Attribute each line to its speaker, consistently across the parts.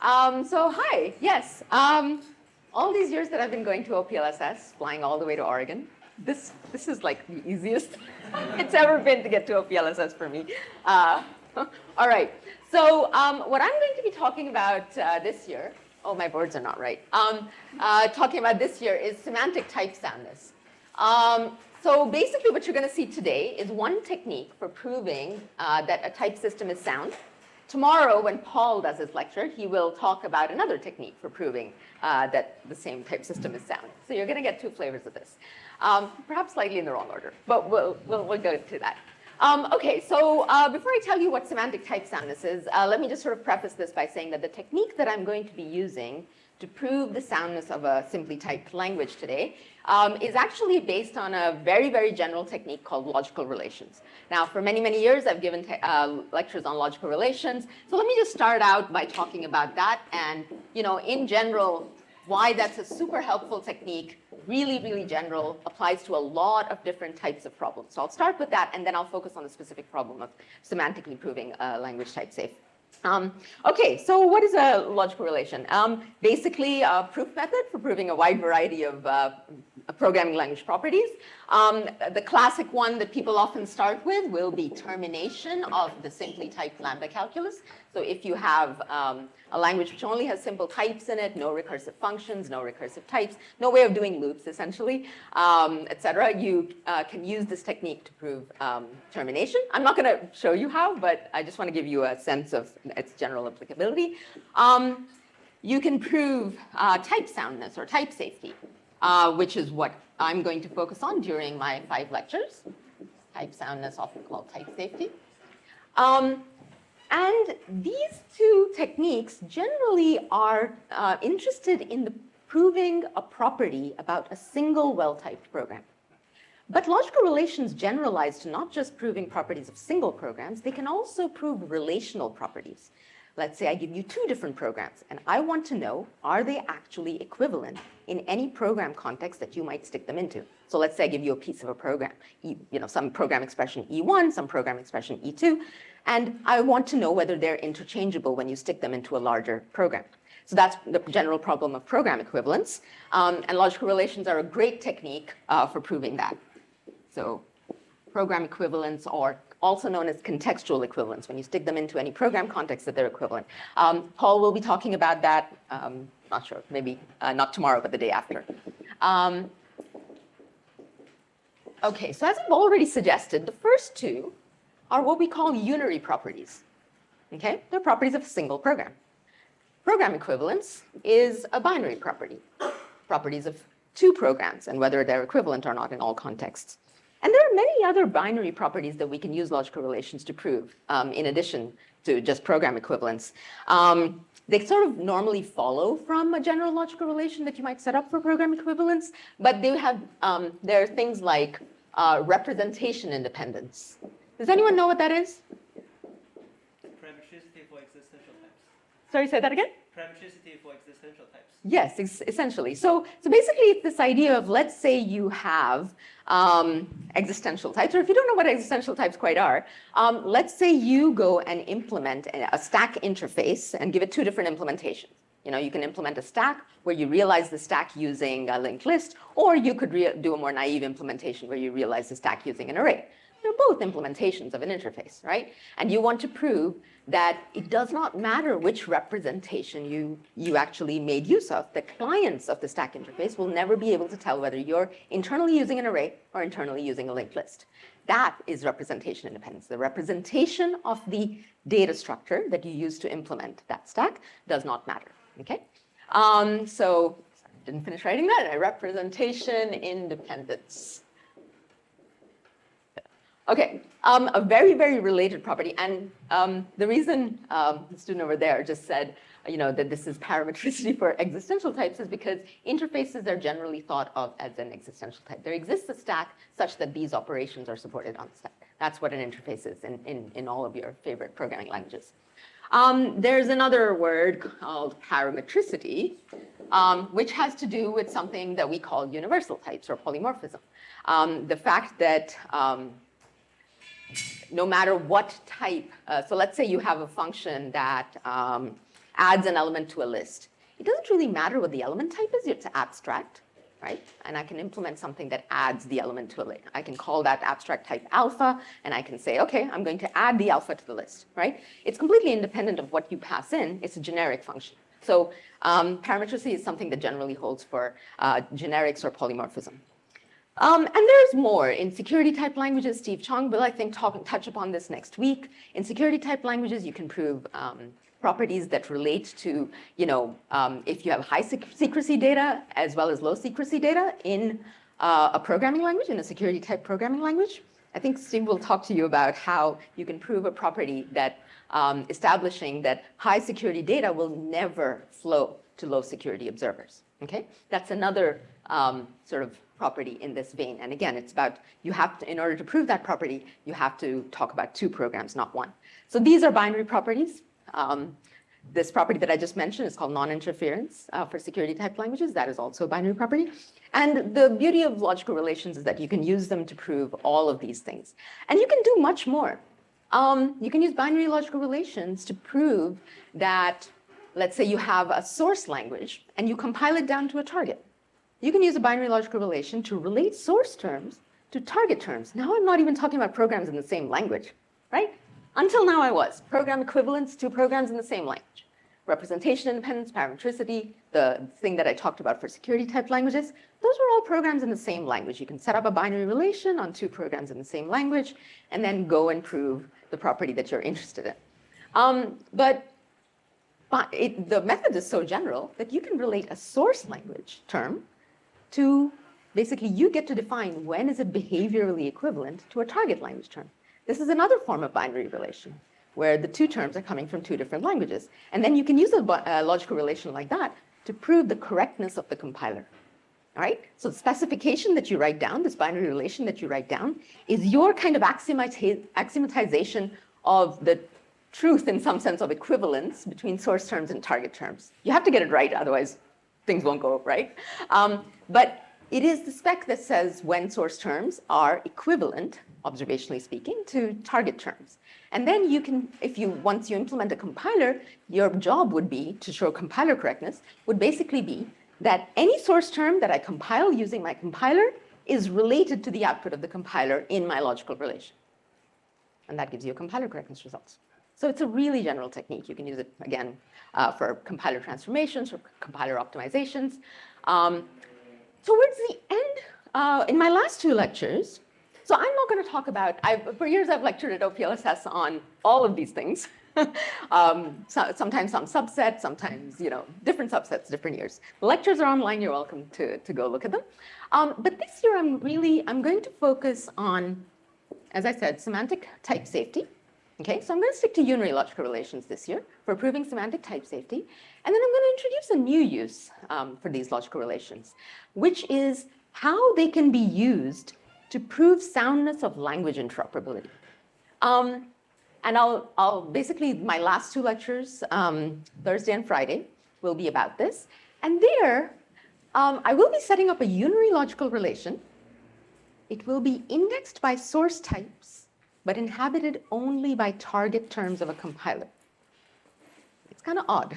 Speaker 1: So hi, yes. All these years that I've been going to OPLSS, flying all the way to Oregon, this is like the easiest it's ever been to get to OPLSS for me. All right, so what I'm going to be talking about this year, oh, my boards are not right, talking about this year is semantic type soundness. So basically what you're going to see today is one technique for proving that a type system is sound. Tomorrow, when Paul does his lecture, he will talk about another technique for proving that the same type system is sound. So you're going to get two flavors of this, perhaps slightly in the wrong order, but we'll go to that. Okay, so before I tell you what semantic type soundness is, let me just sort of preface this by saying that the technique that I'm going to be using to prove the soundness of a simply typed language today is actually based on a very, very general technique called logical relations. Now, for many, many years, I've given lectures on logical relations. So let me just start out by talking about that and, in general, why that's a super helpful technique, really, really general, applies to a lot of different types of problems. So I'll start with that, and then I'll focus on the specific problem of semantically proving a language type safe. Okay, so what is a logical relation? Basically, a proof method for proving a wide variety of programming language properties. The classic one that people often start with will be termination of the simply typed lambda calculus. So if you have a language which only has simple types in it, no recursive functions, no recursive types, no way of doing loops, essentially, etc., you can use this technique to prove termination. I'm not going to show you how, but I just want to give you a sense of its general applicability. You can prove type soundness or type safety, which is what I'm going to focus on during my 5 lectures. Type soundness, often called type safety. And these two techniques generally are interested in proving a property about a single well-typed program. But logical relations generalize to not just proving properties of single programs, they can also prove relational properties. Let's say I give you 2 different programs, and I want to know, are they actually equivalent in any program context that you might stick them into? So let's say I give you a piece of a program, some program expression E1, some program expression E2, and I want to know whether they're interchangeable when you stick them into a larger program. So that's the general problem of program equivalence, and logical relations are a great technique for proving that. So program equivalence, or also known as contextual equivalence, when you stick them into any program context that they're equivalent. Paul will be talking about that, not sure, maybe not tomorrow, but the day after. Okay, so as I've already suggested, the first 2 are what we call unary properties. Okay, they're properties of a single program. Program equivalence is a binary property, properties of 2 programs, and whether they're equivalent or not in all contexts. And there are many other binary properties that we can use logical relations to prove, in addition to just program equivalence. They sort of normally follow from a general logical relation that you might set up for program equivalence, but they have, there are things like representation independence. Does anyone know what that is?
Speaker 2: Parametricity for existential types.
Speaker 1: Sorry, say that again?
Speaker 2: Parametricity for existential types.
Speaker 1: Yes, essentially. So basically, it's this idea of, let's say you have existential types, or if you don't know what existential types quite are, let's say you go and implement a stack interface and give it 2 different implementations. You can implement a stack where you realize the stack using a linked list, or you could do a more naive implementation where you realize the stack using an array. They're both implementations of an interface, right? And you want to prove that it does not matter which representation you actually made use of. The clients of the stack interface will never be able to tell whether you're internally using an array or internally using a linked list. That is representation independence. The representation of the data structure that you use to implement that stack does not matter, okay? So I didn't finish writing that. Representation independence. Okay, a very, very related property, and the reason the student over there just said, that this is parametricity for existential types is because interfaces are generally thought of as an existential type. There exists a stack such that these operations are supported on the stack. That's what an interface is in all of your favorite programming languages. There's another word called parametricity, which has to do with something that we call universal types or polymorphism. The fact that no matter what type, so let's say you have a function that adds an element to a list. It doesn't really matter what the element type is, it's abstract, right? And I can implement something that adds the element to a list. I can call that abstract type alpha, and I can say, okay, I'm going to add the alpha to the list, right? It's completely independent of what you pass in, it's a generic function. So parametricity is something that generally holds for generics or polymorphism. And there's more. In security type languages, Steve Chong will, I think, touch upon this next week. In security type languages, you can prove properties that relate to, if you have high secrecy data as well as low secrecy data in a programming language, in a security type programming language. I think Steve will talk to you about how you can prove a property that establishing that high security data will never flow to low security observers. Okay, that's another sort of property in this vein. And again, it's about, you have to, in order to prove that property, you have to talk about two programs, not one. So these are binary properties. This property that I just mentioned is called non-interference for security type languages. That is also a binary property. And the beauty of logical relations is that you can use them to prove all of these things. And you can do much more. You can use binary logical relations to prove that, let's say you have a source language and you compile it down to a target. You can use a binary logical relation to relate source terms to target terms. Now I'm not even talking about programs in the same language, right? Until now I was. Program equivalence to programs in the same language. Representation independence, parametricity, the thing that I talked about for security type languages, those were all programs in the same language. You can set up a binary relation on two programs in the same language and then go and prove the property that you're interested in. But the method is so general that you can relate a source language term to, basically you get to define when is it behaviorally equivalent to a target language term. This is another form of binary relation where the two terms are coming from two different languages. And then you can use a logical relation like that to prove the correctness of the compiler. All right? So the specification that you write down, this binary relation that you write down, is your kind of axiomatization of the truth in some sense of equivalence between source terms and target terms. You have to get it right, otherwise things won't go right. But it is the spec that says when source terms are equivalent, observationally speaking, to target terms. And then you can, once you implement a compiler, your job would be to show compiler correctness, would basically be that any source term that I compile using my compiler is related to the output of the compiler in my logical relation. And that gives you a compiler correctness results. So it's a really general technique. You can use it, again, for compiler transformations, or compiler optimizations. Towards the end, in my last two lectures, so I'm not going to talk about, for years I've lectured at OPLSS on all of these things. Sometimes some subsets, sometimes different subsets, different years. The lectures are online, you're welcome to go look at them. But this year I'm going to focus on, as I said, semantic type safety. Okay, so I'm going to stick to unary logical relations this year for proving semantic type safety. And then I'm going to introduce a new use for these logical relations, which is how they can be used to prove soundness of language interoperability. And I'll basically, my last two lectures, Thursday and Friday, will be about this. And there, I will be setting up a unary logical relation. It will be indexed by source types, but inhabited only by target terms of a compiler. It's kind of odd,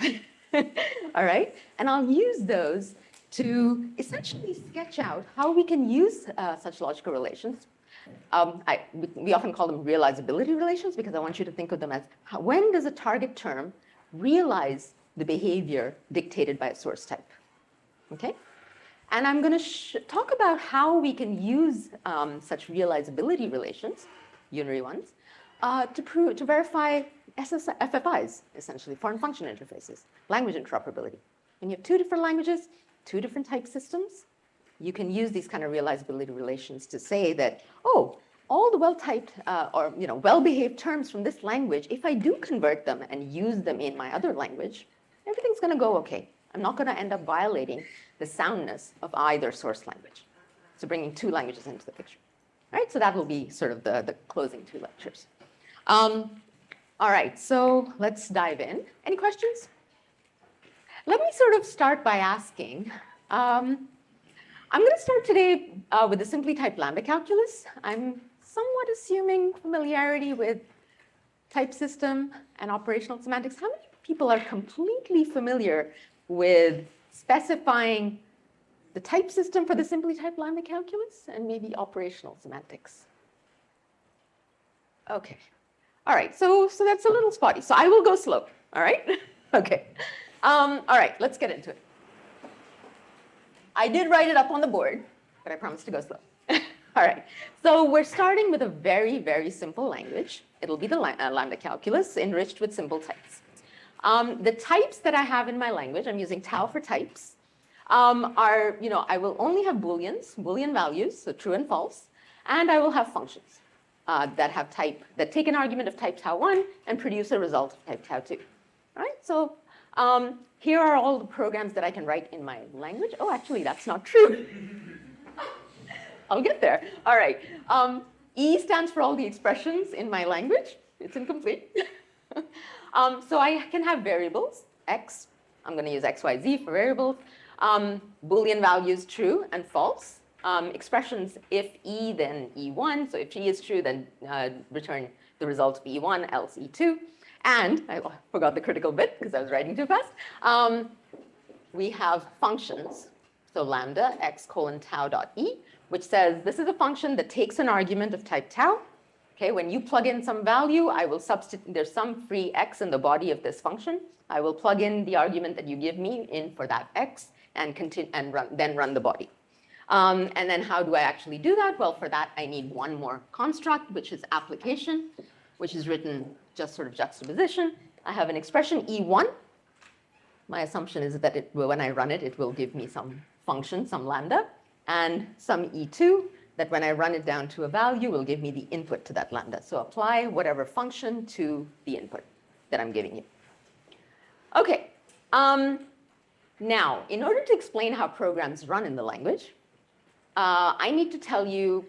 Speaker 1: all right? And I'll use those to essentially sketch out how we can use such logical relations. We often call them realizability relations because I want you to think of them as when does a target term realize the behavior dictated by a source type, okay? And I'm going to talk about how we can use such realizability relations, unary ones, to verify FFIs, essentially, foreign function interfaces, language interoperability. When you have two different languages, two different type systems, you can use these kind of realizability relations to say that, oh, all the well-typed or well-behaved terms from this language, if I do convert them and use them in my other language, everything's going to go okay. I'm not going to end up violating the soundness of either source language. So bringing two languages into the picture. All right, so that will be sort of the closing two lectures. All right, so let's dive in. Any questions? Let me sort of start by asking, I'm going to start today with the simply typed lambda calculus. I'm somewhat assuming familiarity with type system and operational semantics. How many people are completely familiar with specifying the type system for the simply typed lambda calculus and maybe operational semantics. Okay. All right, so that's a little spotty. So I will go slow, all right? Okay. All right, let's get into it. I did write it up on the board, but I promised to go slow. All right, so we're starting with a very, very simple language. It'll be the lambda calculus enriched with simple types. The types that I have in my language, I'm using tau for types, are, I will only have Boolean values, so true and false, and I will have functions that take an argument of type tau1 and produce a result of type tau2. All right, so here are all the programs that I can write in my language. Oh, actually, that's not true. I'll get there. All right. E stands for all the expressions in my language. It's incomplete. So I can have variables, x. I'm going to use x, y, z for variables. Boolean values, true and false. Expressions, if E, then E1. So if E is true, then return the result of E1, else E2. And I forgot the critical bit because I was writing too fast. We have functions. So lambda x colon tau dot e, which says this is a function that takes an argument of type tau. Okay, when you plug in some value, I will substitute, there's some free x in the body of this function. I will plug in the argument that you give me in for that x and continue and then run the body. And then how do I actually do that? Well, for that, I need one more construct, which is application, which is written just sort of juxtaposition. I have an expression E1. My assumption is that when I run it, it will give me some function, some lambda, and some E2 that when I run it down to a value will give me the input to that lambda. So apply whatever function to the input that I'm giving you. Okay. Now, in order to explain how programs run in the language, I need to tell you,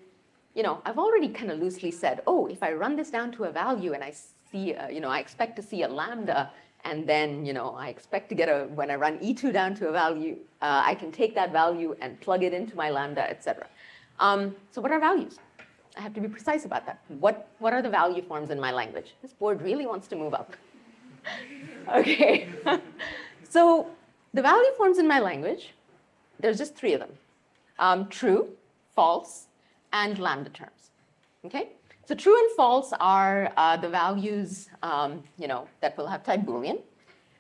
Speaker 1: I've already kind of loosely said, oh, if I run this down to a value and I see, I expect to see a lambda, and then, I expect to get when I run E2 down to a value, I can take that value and plug it into my lambda, etc. So what are values? I have to be precise about that. What are the value forms in my language? This board really wants to move up. Okay. So the value forms in my language, there's just 3 of them. True, false, and lambda terms. Okay? So true and false are the values that will have type Boolean.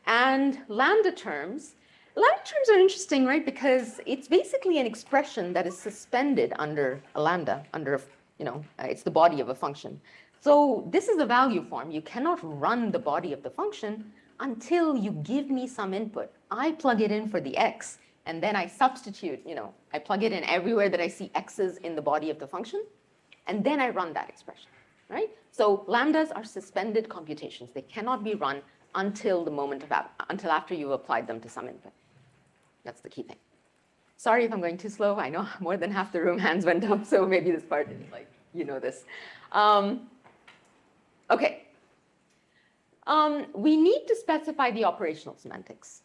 Speaker 1: And lambda terms are interesting, right? Because it's basically an expression that is suspended under a lambda, it's the body of a function. So this is a value form. You cannot run the body of the function until you give me some input. I plug it in for the x, and then I substitute, I plug it in everywhere that I see x's in the body of the function, and then I run that expression, right? So lambdas are suspended computations. They cannot be run until until after you've applied them to some input. That's the key thing. Sorry if I'm going too slow. I know more than half the room hands went up, so maybe this part is like, this. Okay. We need to specify the operational semantics.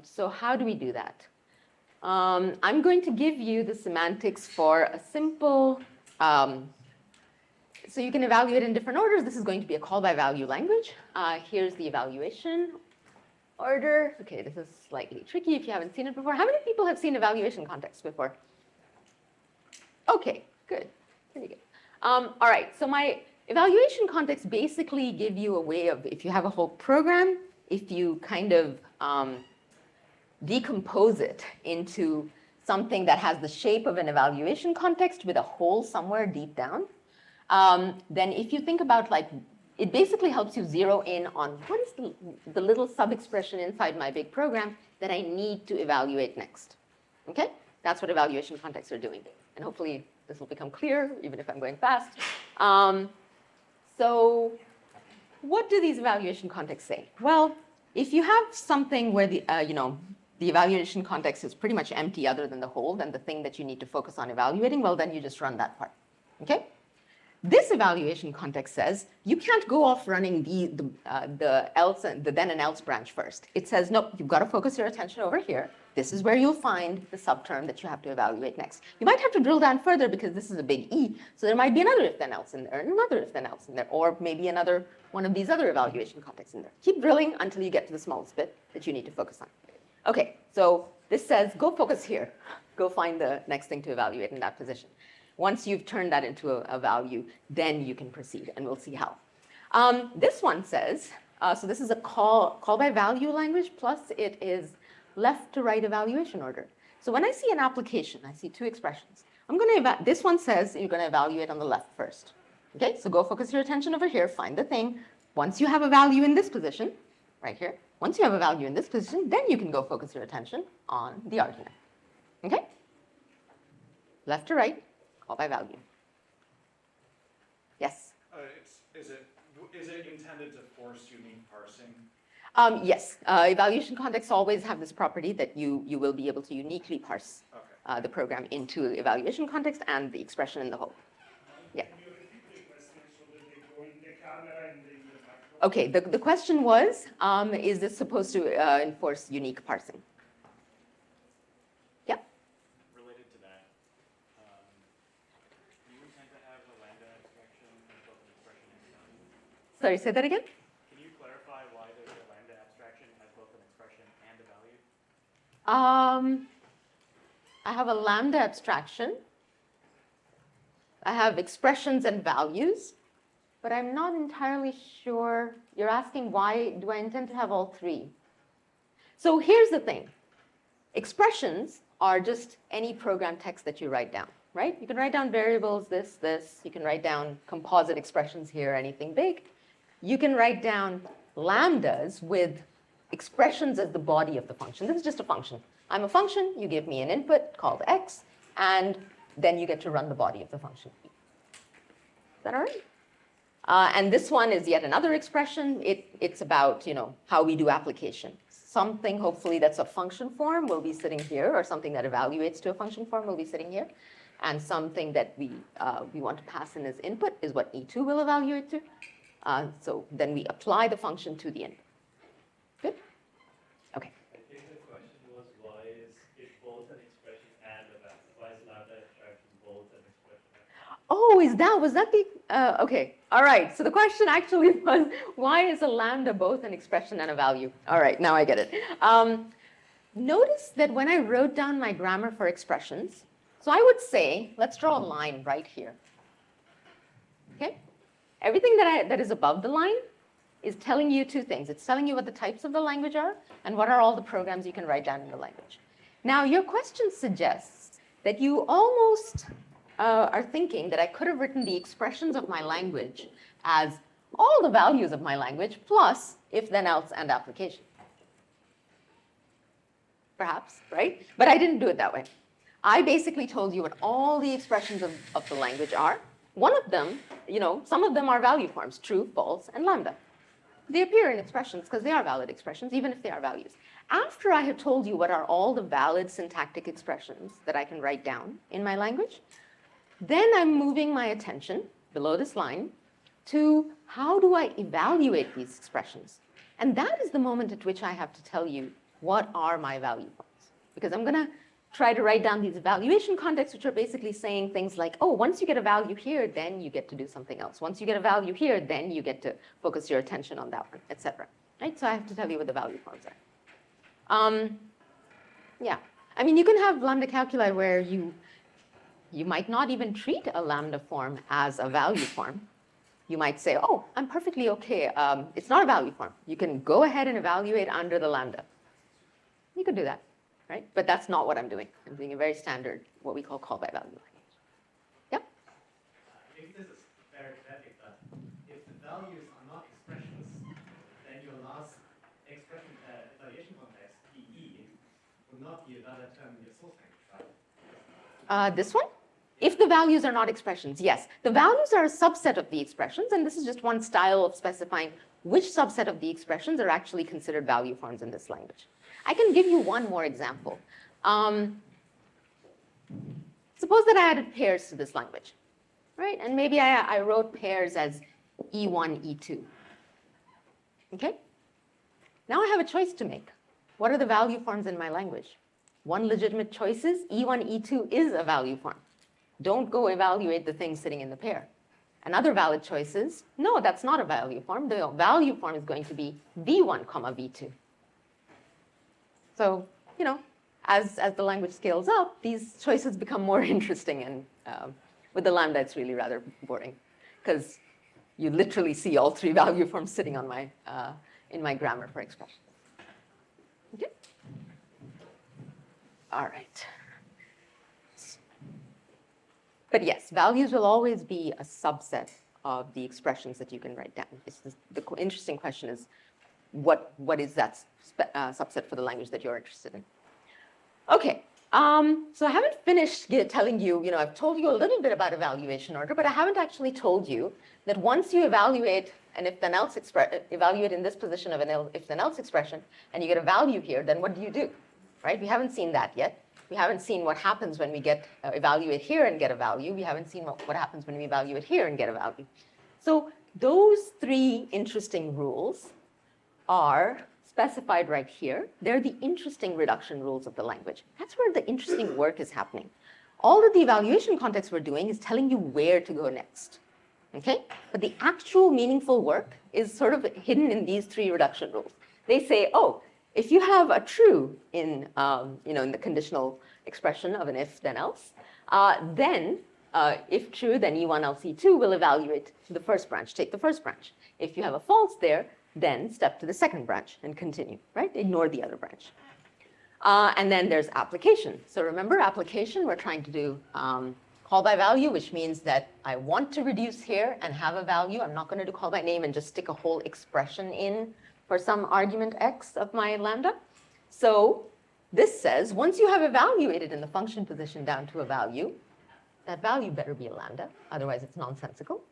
Speaker 1: So how do we do that? I'm going to give you the semantics for a simple, so you can evaluate in different orders. This is going to be a call by value language. Here's the evaluation order. Okay, this is slightly tricky if you haven't seen it before. How many people have seen evaluation context before? Okay, good, pretty good. All right, so my evaluation contexts basically give you a way of, if you have a whole program, if you kind of decompose it into something that has the shape of an evaluation context with a hole somewhere deep down, then if you think about it basically helps you zero in on what is the little sub-expression inside my big program that I need to evaluate next. Okay? That's what evaluation contexts are doing. And hopefully this will become clear, even if I'm going fast. So what do these evaluation contexts say? Well, if you have something where the evaluation context is pretty much empty other than the whole, then the thing that you need to focus on evaluating, well, then you just run that part. Okay? This evaluation context says you can't go off running the else and the then and else branch first. It says, nope, you've got to focus your attention over here. This is where you'll find the subterm that you have to evaluate next. You might have to drill down further because this is a big E, so there might be another if then else in there, and another if then else in there, or maybe another one of these other evaluation contexts in there. Keep drilling until you get to the smallest bit that you need to focus on. Okay, so this says go focus here. Go find the next thing to evaluate in that position. Once you've turned that into a value, then you can proceed, and we'll see how. This one says, so this is a call by value language, plus it is left to right evaluation order. So when I see an application, I see two expressions. This one says you're going to evaluate on the left first. Okay, so go focus your attention over here, find the thing. Once you have a value in this position, right here, once you have a value in this position, then you can go focus your attention on the argument. Okay? Left to right. Call by value. Yes?
Speaker 3: Is it intended to force unique parsing?
Speaker 1: Yes. Evaluation contexts always have this property that you will be able to uniquely parse the program into evaluation context and the expression in the whole. Yeah.
Speaker 4: Can you repeat the question so that they go in the camera and the microphone?
Speaker 1: Okay. The question was, is this supposed to enforce unique parsing? Sorry, say that again?
Speaker 5: Can you clarify why there's a lambda abstraction as both an expression and a value?
Speaker 1: I have a lambda abstraction. I have expressions and values, but I'm not entirely sure. You're asking why do I intend to have all three? So here's the thing. Expressions are just any program text that you write down, right? You can write down variables, this. You can write down composite expressions here, anything big. You can write down lambdas with expressions as the body of the function. This is just a function. I'm a function, you give me an input called x, and then you get to run the body of the function. Is that all right? And this one is yet another expression. It's about, how we do application. Something, hopefully, that's a function form will be sitting here, or something that evaluates to a function form will be sitting here. And something that we want to pass in as input is what E2 will evaluate to. So then we apply the function to the input. Good? Okay.
Speaker 6: I think the question was, why is it both an expression and a value? Why is lambda abstraction both an expression and a value?
Speaker 1: Was that the, okay. All right, so the question actually was, why is a lambda both an expression and a value? All right, now I get it. Notice that when I wrote down my grammar for expressions, so I would say, let's draw a line right here. Okay? Everything that is above the line is telling you two things. It's telling you what the types of the language are and what are all the programs you can write down in the language. Now, your question suggests that you almost are thinking that I could have written the expressions of my language as all the values of my language plus if, then, else, and application. Perhaps, right? But I didn't do it that way. I basically told you what all the expressions of the language are. One of them, some of them are value forms, true, false, and lambda. They appear in expressions because they are valid expressions, even if they are values. After I have told you what are all the valid syntactic expressions that I can write down in my language, then I'm moving my attention below this line to how do I evaluate these expressions? And that is the moment at which I have to tell you what are my value forms. Because I'm going to try to write down these evaluation contexts, which are basically saying things like, oh, once you get a value here, then you get to do something else. Once you get a value here, then you get to focus your attention on that one, etc. Right? So I have to tell you what the value forms are. Yeah. I mean, you can have lambda calculi where you might not even treat a lambda form as a value form. You might say, oh, I'm perfectly okay. It's not a value form. You can go ahead and evaluate under the lambda. You could do that. Right? But that's not what I'm doing. I'm doing a very standard, what we call by value language. Yeah?
Speaker 6: If this is arithmetic, that if the values are not expressions, then your last expression evaluation context, EE, will not be a valid term in your source language, right?
Speaker 1: This one? If the values are not expressions, yes. The values are a subset of the expressions, and this is just one style of specifying which subset of the expressions are actually considered value forms in this language. I can give you one more example. Suppose that I added pairs to this language. right? And maybe I wrote pairs as E1, E2. Okay? Now I have a choice to make. What are the value forms in my language? One legitimate choice is E1, E2 is a value form. Don't go evaluate the thing sitting in the pair. Another valid choice is, no, that's not a value form. The value form is going to be V1, V2. So, you know, as the language scales up, these choices become more interesting. And with the lambda, it's really rather boring because you literally see all three value forms sitting on my, in my grammar for expressions. Okay? All right. But yes, values will always be a subset of the expressions that you can write down. The interesting question is, what is that subset for the language that you're interested in? Okay, so I haven't finished telling you, I've told you a little bit about evaluation order, but I haven't actually told you that once you evaluate an if-then-else evaluate in this position of an if-then-else expression, and you get a value here, then what do? Right? We haven't seen that yet. We haven't seen what happens when we evaluate here and get a value. We haven't seen what happens when we evaluate here and get a value. So those three interesting rules are specified right here. They're the interesting reduction rules of the language. That's where the interesting work is happening. All that the evaluation context we're doing is telling you where to go next. Okay? But the actual meaningful work is sort of hidden in these three reduction rules. They say, oh, if you have a true in the conditional expression of an if then else, then if true, then E1 else E2 will evaluate the first branch, take the first branch. If you have a false there, then step to the second branch and continue, right? Ignore the other branch. And then there's application. So remember application, we're trying to do call by value, which means that I want to reduce here and have a value. I'm not going to do call by name and just stick a whole expression in for some argument x of my lambda. So this says once you have evaluated in the function position down to a value, that value better be a lambda, otherwise it's nonsensical.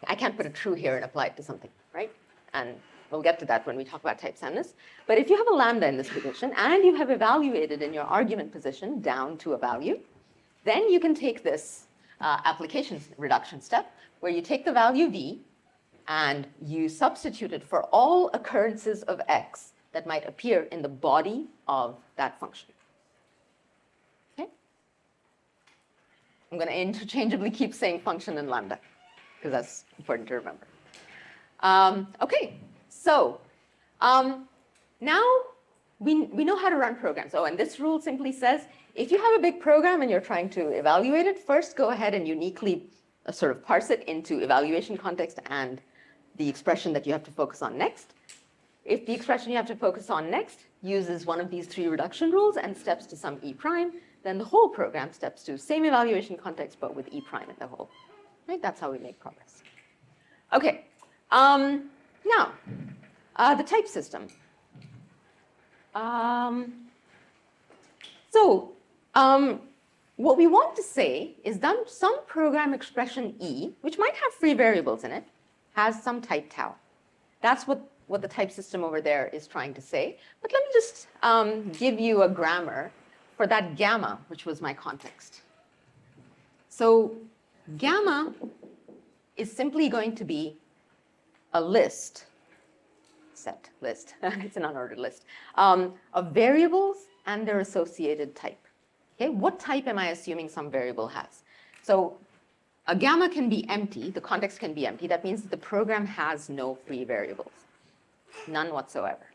Speaker 1: I can't put a true here and apply it to something, right? And we'll get to that when we talk about type soundness. But if you have a lambda in this position and you have evaluated in your argument position down to a value, then you can take this application reduction step where you take the value v and you substitute it for all occurrences of x that might appear in the body of that function. Okay? I'm going to interchangeably keep saying function and lambda because that's important to remember. Okay, so now we know how to run programs. Oh, and this rule simply says if you have a big program and you're trying to evaluate it, first go ahead and uniquely sort of parse it into evaluation context and the expression that you have to focus on next. If the expression you have to focus on next uses one of these three reduction rules and steps to some e prime, then the whole program steps to same evaluation context but with e prime in the whole. Right? That's how we make progress. Okay. Now, the type system. What we want to say is that some program expression E, which might have free variables in it, has some type tau. That's what the type system over there is trying to say. But let me just give you a grammar for that gamma, which was my context. So gamma is simply going to be a list, list, it's an unordered list, of variables and their associated type. Okay, what type am I assuming some variable has? So a gamma can be empty, the context can be empty. That means that the program has no free variables, none whatsoever.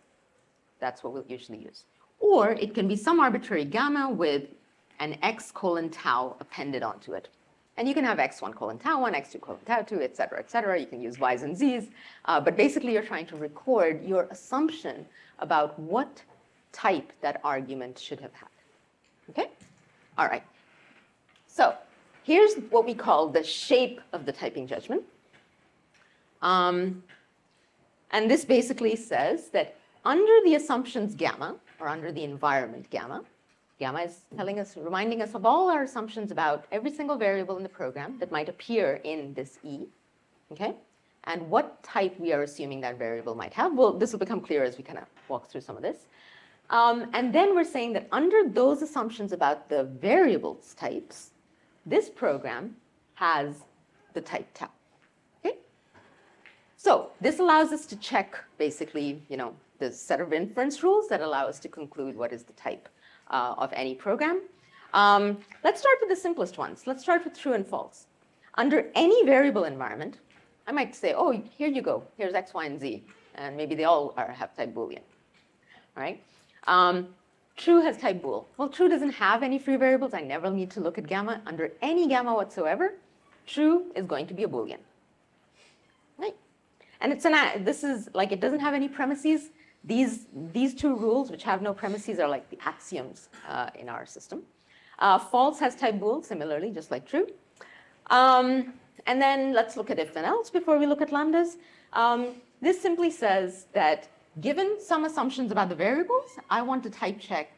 Speaker 1: That's what we'll usually use. Or it can be some arbitrary gamma with an x colon tau appended onto it. And you can have x1 colon tau 1, x2 colon tau 2, et cetera, et cetera. You can use y's and z's. But basically, you're trying to record your assumption about what type that argument should have had. Okay? All right. So here's what we call the shape of the typing judgment. And this basically says that under the assumptions gamma, or under the environment gamma, gamma is telling us, reminding us of all our assumptions about every single variable in the program that might appear in this E, okay? And what type we are assuming that variable might have. Well, this will become clear as we kind of walk through some of this. And then we're saying that under those assumptions about the variables types, this program has the type tau. Okay? So this allows us to check basically, the set of inference rules that allow us to conclude what is the type of any program. Let's start with the simplest ones. Let's start with true and false. Under any variable environment, I might say, oh, here you go. Here's X, Y, and Z. And maybe they all have type Boolean. All right? True has type bool. Well, true doesn't have any free variables. I never need to look at gamma. Under any gamma whatsoever, true is going to be a Boolean. Right? And this is like, it doesn't have any premises. These two rules, which have no premises, are like the axioms in our system. False has type bool, similarly, just like true. And then let's look at if then else before we look at lambdas. This simply says that given some assumptions about the variables, I want to type check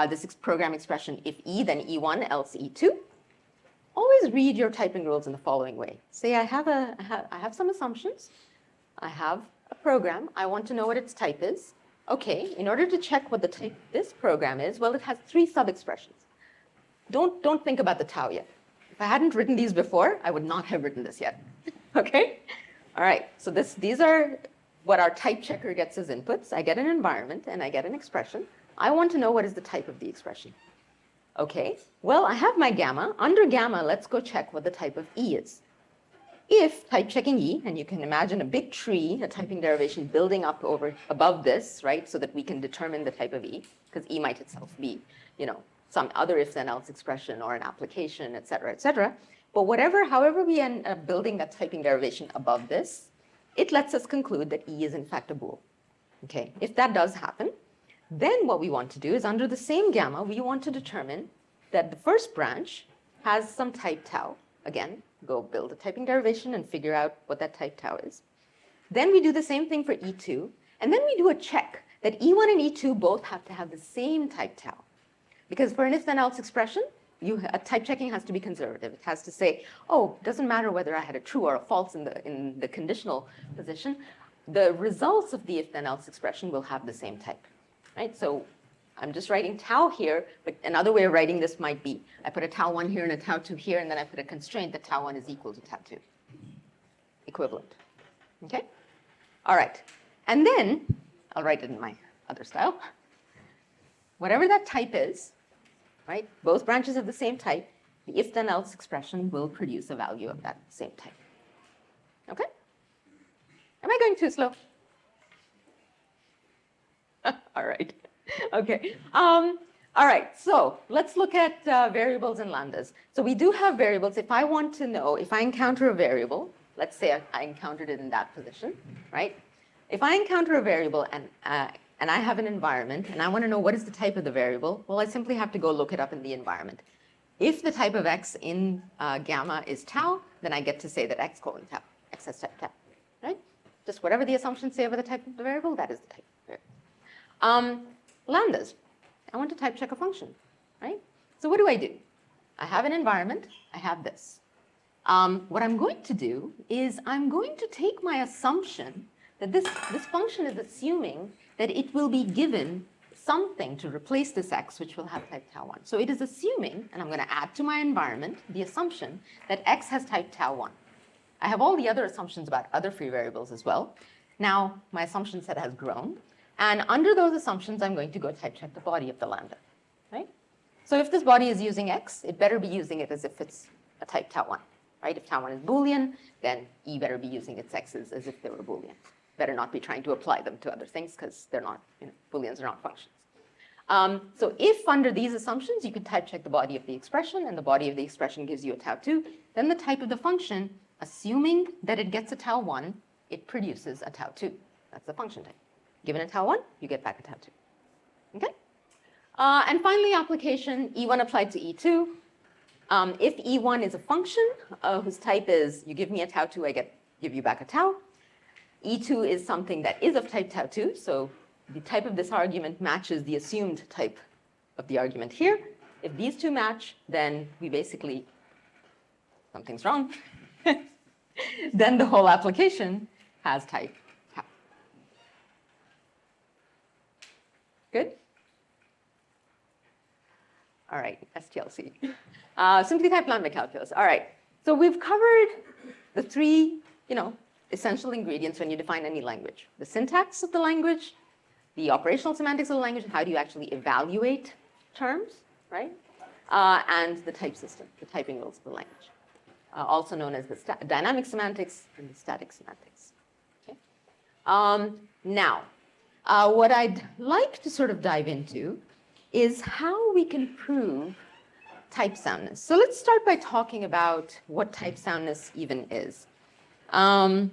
Speaker 1: this program expression if E, then E1, else E2. Always read your typing rules in the following way. Say I have some assumptions. I have a program. I want to know what its type is. Okay, in order to check what the type of this program is, well, it has 3 sub-expressions. Don't think about the tau yet. If I hadn't written these before, I would not have written this yet. Okay? All right, so these are what our type checker gets as inputs. I get an environment and I get an expression. I want to know what is the type of the expression. Okay, well, I have my gamma. Under gamma, let's go check what the type of E is. If type checking E, and you can imagine a big tree, a typing derivation building up above this, right, so that we can determine the type of E, because E might itself be, some other if then else expression or an application, et cetera, et cetera. But however we end up building that typing derivation above this, it lets us conclude that E is in fact a bool. Okay, if that does happen, then what we want to do is under the same gamma, we want to determine that the first branch has some type tau. Again, go build a typing derivation and figure out what that type tau is. Then we do the same thing for E2, and then we do a check that E1 and E2 both have to have the same type tau. Because for an if then else expression, type checking has to be conservative. It has to say, oh, it doesn't matter whether I had a true or a false in the conditional position. The results of the if then else expression will have the same type. Right? So I'm just writing tau here, but another way of writing this might be, I put a tau 1 here and a tau 2 here, and then I put a constraint that tau 1 is equal to tau 2. Equivalent. Okay? All right. And then, I'll write it in my other style. Whatever that type is, right? Both branches have the same type. The if then else expression will produce a value of that same type. Okay? Am I going too slow? All right. Okay. All right. So let's look at variables and lambdas. So we do have variables. If I want to know, if I encounter a variable, let's say I encountered it in that position, right? If I encounter a variable and I have an environment and I want to know what is the type of the variable, well, I simply have to go look it up in the environment. If the type of X in gamma is tau, then I get to say that X colon tau, X has type tau, right? Just whatever the assumptions say about the type of the variable, that is the type of the variable. Lambdas, I want to type check a function, right? So what do? I have an environment, I have this. What I'm going to do is I'm going to take my assumption that this function is assuming that it will be given something to replace this X, which will have type tau 1. So it is assuming, and I'm going to add to my environment, the assumption that X has type tau 1. I have all the other assumptions about other free variables as well. Now, my assumption set has grown. And under those assumptions, I'm going to go type check the body of the lambda, right? So if this body is using X, it better be using it as if it's a type tau 1, right? If tau 1 is Boolean, then E better be using its X's as if they were Boolean. Better not be trying to apply them to other things because they're not, Booleans are not functions. So if under these assumptions, you can type check the body of the expression and the body of the expression gives you a tau 2, then the type of the function, assuming that it gets a tau 1, it produces a tau 2. That's the function type. Given a tau 1, you get back a tau 2. Okay? And finally, application, E1 applied to E2. If E1 is a function whose type is, you give me a tau 2, I give you back a tau. E2 is something that is of type tau 2, so the type of this argument matches the assumed type of the argument here. If these two match, then we basically, something's wrong. Then the whole application has type tau. Good? All right, STLC. Simply type lambda calculus. All right. So we've covered the three, essential ingredients when you define any language. The syntax of the language, the operational semantics of the language, how do you actually evaluate terms, right? And the type system, the typing rules of the language, also known as the dynamic semantics and the static semantics. Okay? Now, what I'd like to sort of dive into is how we can prove type soundness. So let's start by talking about what type soundness even is. Anyone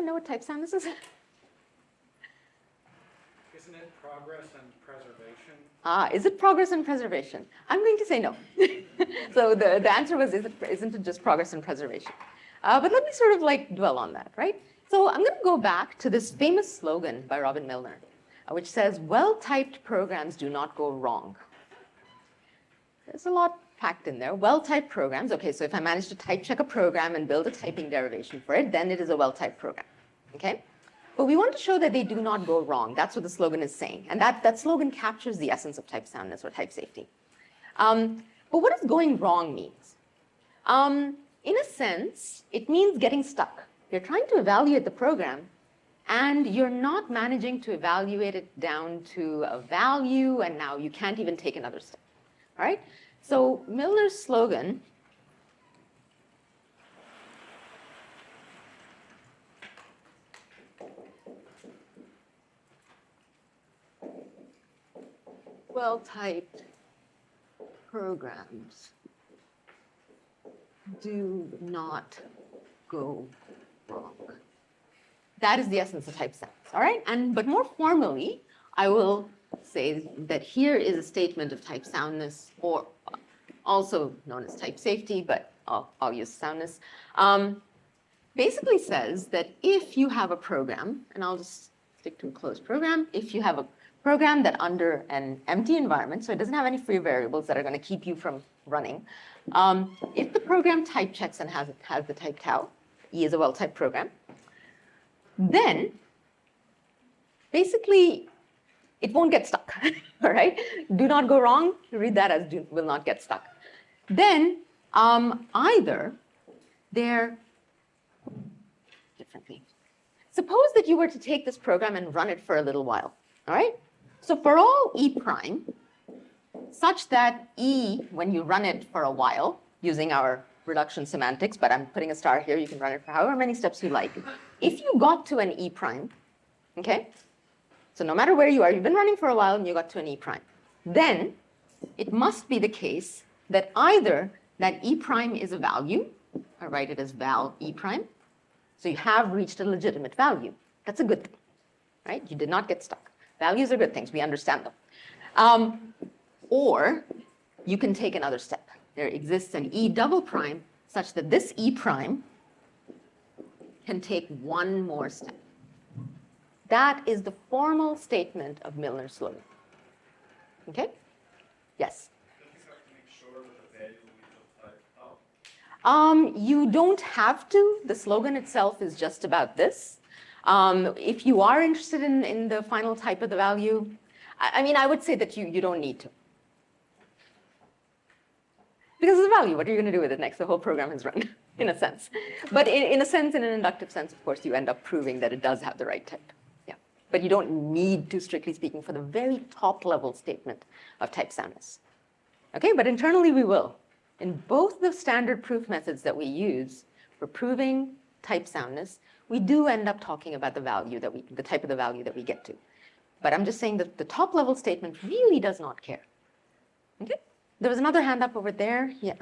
Speaker 1: know what type soundness is?
Speaker 3: Isn't it progress and preservation?
Speaker 1: Is it progress and preservation? I'm going to say no. So the answer was, isn't it just progress and preservation? But let me sort of like dwell on that, right? So I'm going to go back to this famous slogan by Robin Milner, which says, well-typed programs do not go wrong. There's a lot packed in there. Well-typed programs, okay, so if I manage to type check a program and build a typing derivation for it, then it is a well-typed program, okay? But we want to show that they do not go wrong. That's what the slogan is saying. And that slogan captures the essence of type soundness or type safety. But what does going wrong means? In a sense, it means getting stuck. You're trying to evaluate the program, and you're not managing to evaluate it down to a value, and now you can't even take another step. All right? So Milner's slogan well-typed programs do not go wrong. That is the essence of type sounds, all right? But more formally, I will say that here is a statement of type soundness, or also known as type safety, but I'll use soundness. Basically says that if you have a program, and I'll just stick to a closed program, if you have a program that under an empty environment, so it doesn't have any free variables that are going to keep you from running, if the program type checks and has the type tau, E is a well-typed program, then basically it won't get stuck, all right? Do not go wrong, read that as will not get stuck. Then either they're differently. Suppose that you were to take this program and run it for a little while, all right? So for all E prime, such that E, when you run it for a while, using our reduction semantics, but I'm putting a star here, you can run it for however many steps you like. If you got to an E prime, okay? So no matter where you are, you've been running for a while and you got to an E prime. Then it must be the case that either that E prime is a value, I write it as val E prime, so you have reached a legitimate value. That's a good thing, right? You did not get stuck. Values are good things, we understand them. Or you can take another step. There exists an E double prime such that this E prime can take one more step. That is the formal statement of Milner's slogan. Okay? Yes? You don't have to. The slogan itself is just about this. If you are interested in the final type of the value, I mean, I would say that you don't need to. Because it's a value, what are you going to do with it next? The whole program is run, in a sense. But in a sense, in an inductive sense, of course, you end up proving that it does have the right type. Yeah. But you don't need to, strictly speaking, for the very top level statement of type soundness. Okay, but internally we will. In both the standard proof methods that we use for proving type soundness, we do end up talking about the value the type of the value that we get to. But I'm just saying that the top level statement really does not care. Okay? There was another hand up over there. Yeah.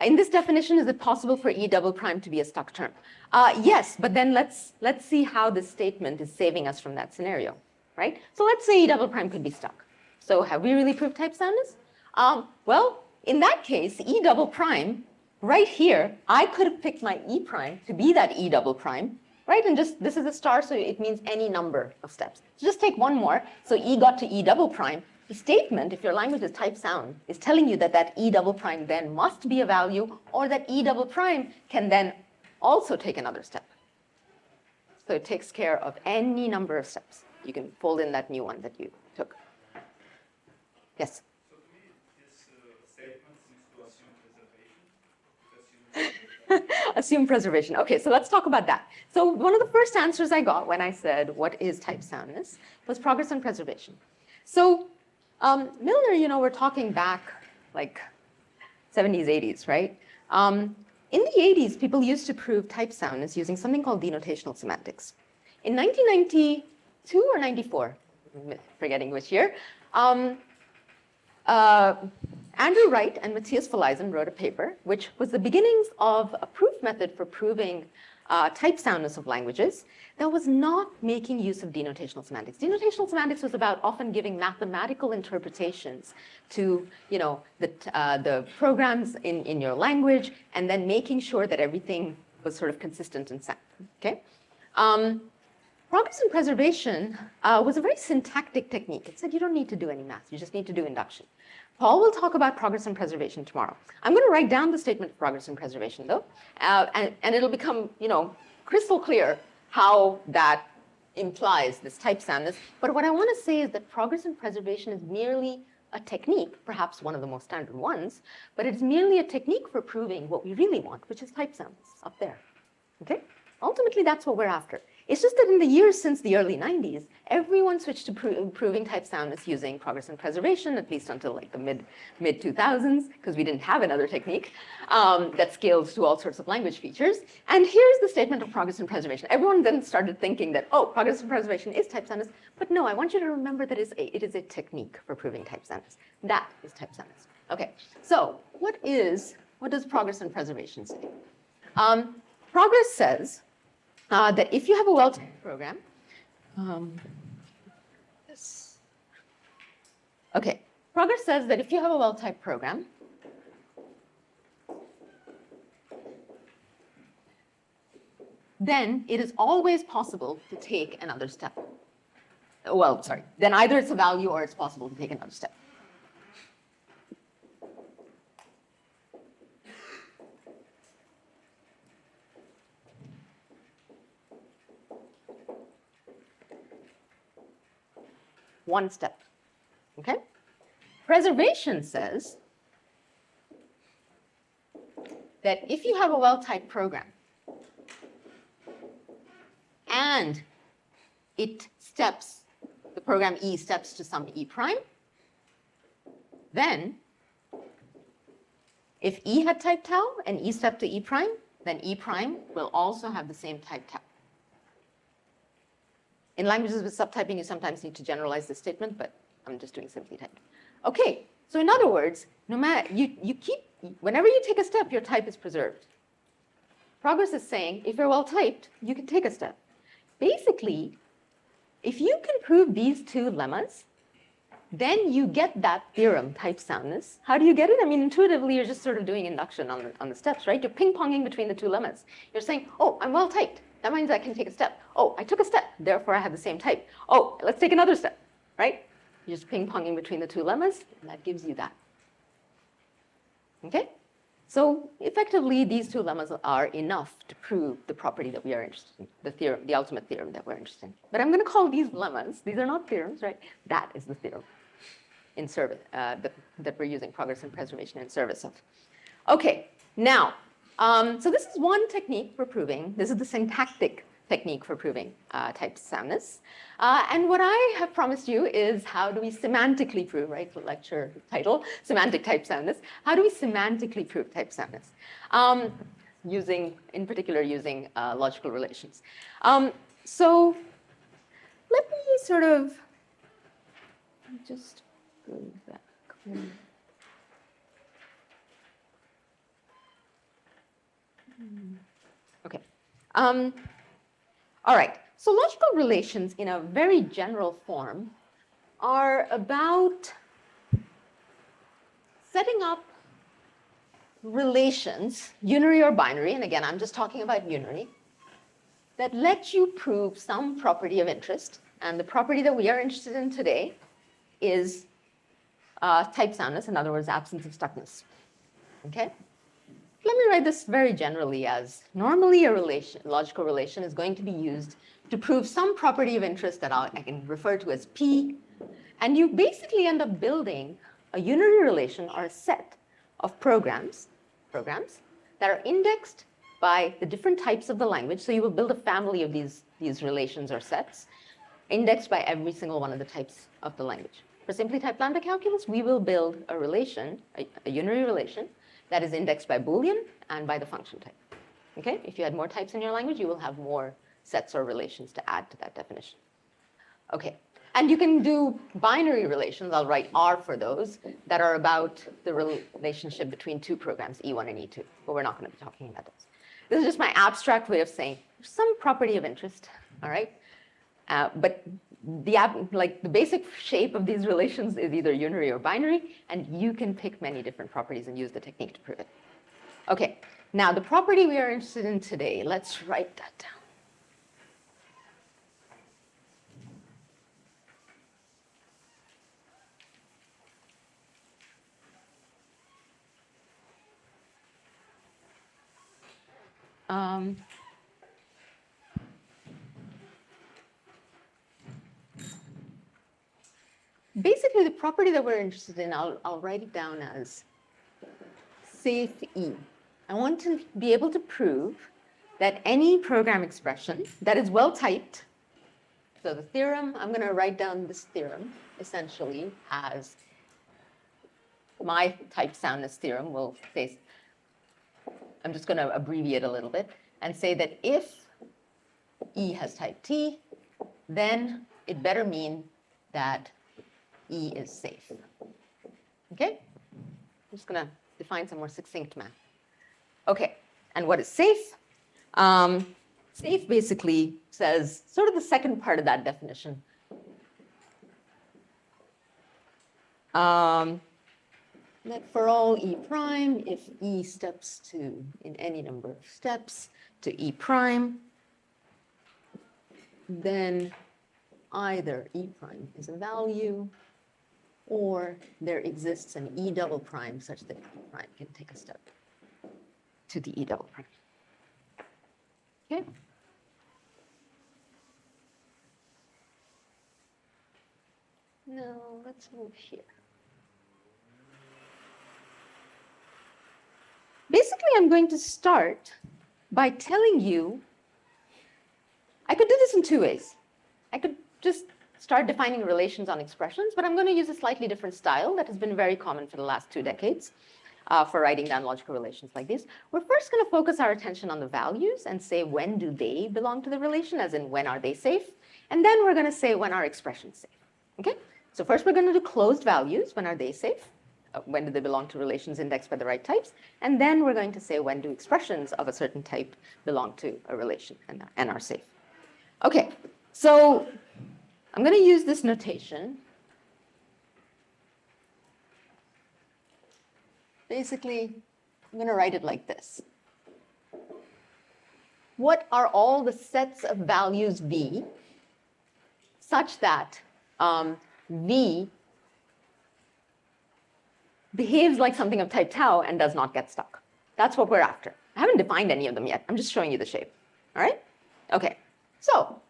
Speaker 1: In this definition, is it possible for E double prime to be a stuck term? Yes, but then let's see how this statement is saving us from that scenario, right? So let's say E double prime could be stuck. So have we really proved type soundness? Well, in that case, E double prime, right here, I could have picked my E prime to be that E double prime, right? And just, this is a star, so it means any number of steps. So just take one more. So E got to E double prime. The statement, if your language is type sound, is telling you that that E double prime then must be a value, or that E double prime can then also take another step. So it takes care of any number of steps. You can fold in that new one that you took. Yes?
Speaker 4: So to me, this statement seems to assume preservation.
Speaker 1: Assume preservation. Okay, so let's talk about that. So one of the first answers I got when I said, what is type soundness, was progress and preservation. So Milner, we're talking back like 70s, 80s, right? In the 80s, people used to prove type soundness using something called denotational semantics. In 1992 or 94, forgetting which year, Andrew Wright and Matthias Verleisen wrote a paper, which was the beginnings of a proof method for proving type soundness of languages that was not making use of denotational semantics. Denotational semantics was about often giving mathematical interpretations to the programs in your language, and then making sure that everything was sort of consistent and sound. Okay? Progress and preservation was a very syntactic technique. It said you don't need to do any math, you just need to do induction. Paul will talk about progress and preservation tomorrow. I'm going to write down the statement of progress and preservation, though, and it'll become, crystal clear how that implies this type soundness. But what I want to say is that progress and preservation is merely a technique, perhaps one of the most standard ones, but it's merely a technique for proving what we really want, which is type soundness up there. Okay? Ultimately, that's what we're after. It's just that in the years since the early 90s, everyone switched to proving type soundness using progress and preservation, at least until like the mid 2000s, because we didn't have another technique that scaled to all sorts of language features. And here's the statement of progress and preservation. Everyone then started thinking that, oh, progress and preservation is type soundness. But no, I want you to remember that it is a technique for proving type soundness. That is type soundness. Okay, so what does progress and preservation say? Progress says that if you have a well-typed program, okay, progress says that if you have a well-typed program, then it is always possible to take another step. Well, sorry, then either it's a value or it's possible to take another step. One step, okay? Preservation says that if you have a well-typed program and the program E steps to some E prime, then if E had type tau and E stepped to E prime, then E prime will also have the same type tau. In languages with subtyping, you sometimes need to generalize this statement, but I'm just doing simply typed. Okay, so in other words, no matter whenever you take a step, your type is preserved. Progress is saying, if you're well typed, you can take a step. Basically, if you can prove these two lemmas, then you get that theorem, type soundness. How do you get it? I mean, intuitively, you're just sort of doing induction on the steps, right? You're ping-ponging between the two lemmas. You're saying, oh, I'm well typed. That means I can take a step. Oh, I took a step, therefore I have the same type. Oh, let's take another step, right? You're just ping-ponging between the two lemmas, and that gives you that. Okay? So effectively, these two lemmas are enough to prove the property that we are interested in, the theorem, the ultimate theorem that we're interested in. But I'm going to call these lemmas. These are not theorems, right? That is the theorem in service that we're using progress and preservation in service of. Okay, now, so this is one technique for proving. This is the syntactic technique for proving type soundness. And what I have promised you is how do we semantically prove, right? The lecture title, semantic type soundness. How do we semantically prove type soundness? In particular, using logical relations. So let me sort of just go back. Okay. All right. So logical relations in a very general form are about setting up relations, unary or binary, and again, I'm just talking about unary, that let you prove some property of interest. And the property that we are interested in today is type soundness, in other words, absence of stuckness. Okay? Let me write this very generally as normally a logical relation is going to be used to prove some property of interest that I can refer to as P, And you basically end up building a unary relation or a set of programs that are indexed by the different types of the language. So you will build a family of these relations or sets indexed by every single one of the types of the language. For simply typed lambda calculus, we will build a relation, a unary relation that is indexed by Boolean and by the function type. Okay? If you had more types in your language, you will have more sets or relations to add to that definition. Okay. And you can do binary relations, I'll write R for those, that are about the relationship between two programs, E1 and E2, but we're not going to be talking about those. This is just my abstract way of saying there's some property of interest, all right? But the basic shape of these relations is either unary or binary, and you can pick many different properties and use the technique to prove it. Okay, now the property we are interested in today, let's write that down. Basically, the property that we're interested in, I'll write it down as safe E. I want to be able to prove that any program expression that is well typed, so the theorem, I'm going to write down this theorem, essentially, as my type soundness theorem will say, I'm just going to abbreviate a little bit and say that if E has type T, then it better mean that E is safe. Okay? I'm just going to define some more succinct math. Okay, and what is safe? Safe basically says sort of the second part of that definition. That for all E prime, if E steps to, in any number of steps, to E prime, then either E prime is a value or there exists an E double prime such that E prime can take a step to the E double prime. Okay? Now let's move here. Basically, I'm going to start by telling you, I could do this in two ways. I could just start defining relations on expressions, but I'm going to use a slightly different style that has been very common for the last 2 decades for writing down logical relations like these. We're first going to focus our attention on the values and say when do they belong to the relation, as in when are they safe, and then we're going to say when are expressions safe. Okay? So first we're going to do closed values, when are they safe? When do they belong to relations indexed by the right types? And then we're going to say when do expressions of a certain type belong to a relation and are safe. Okay, so I'm going to use this notation. Basically, I'm going to write it like this. What are all the sets of values V such that V behaves like something of type tau and does not get stuck? That's what we're after. I haven't defined any of them yet. I'm just showing you the shape. All right? Okay. So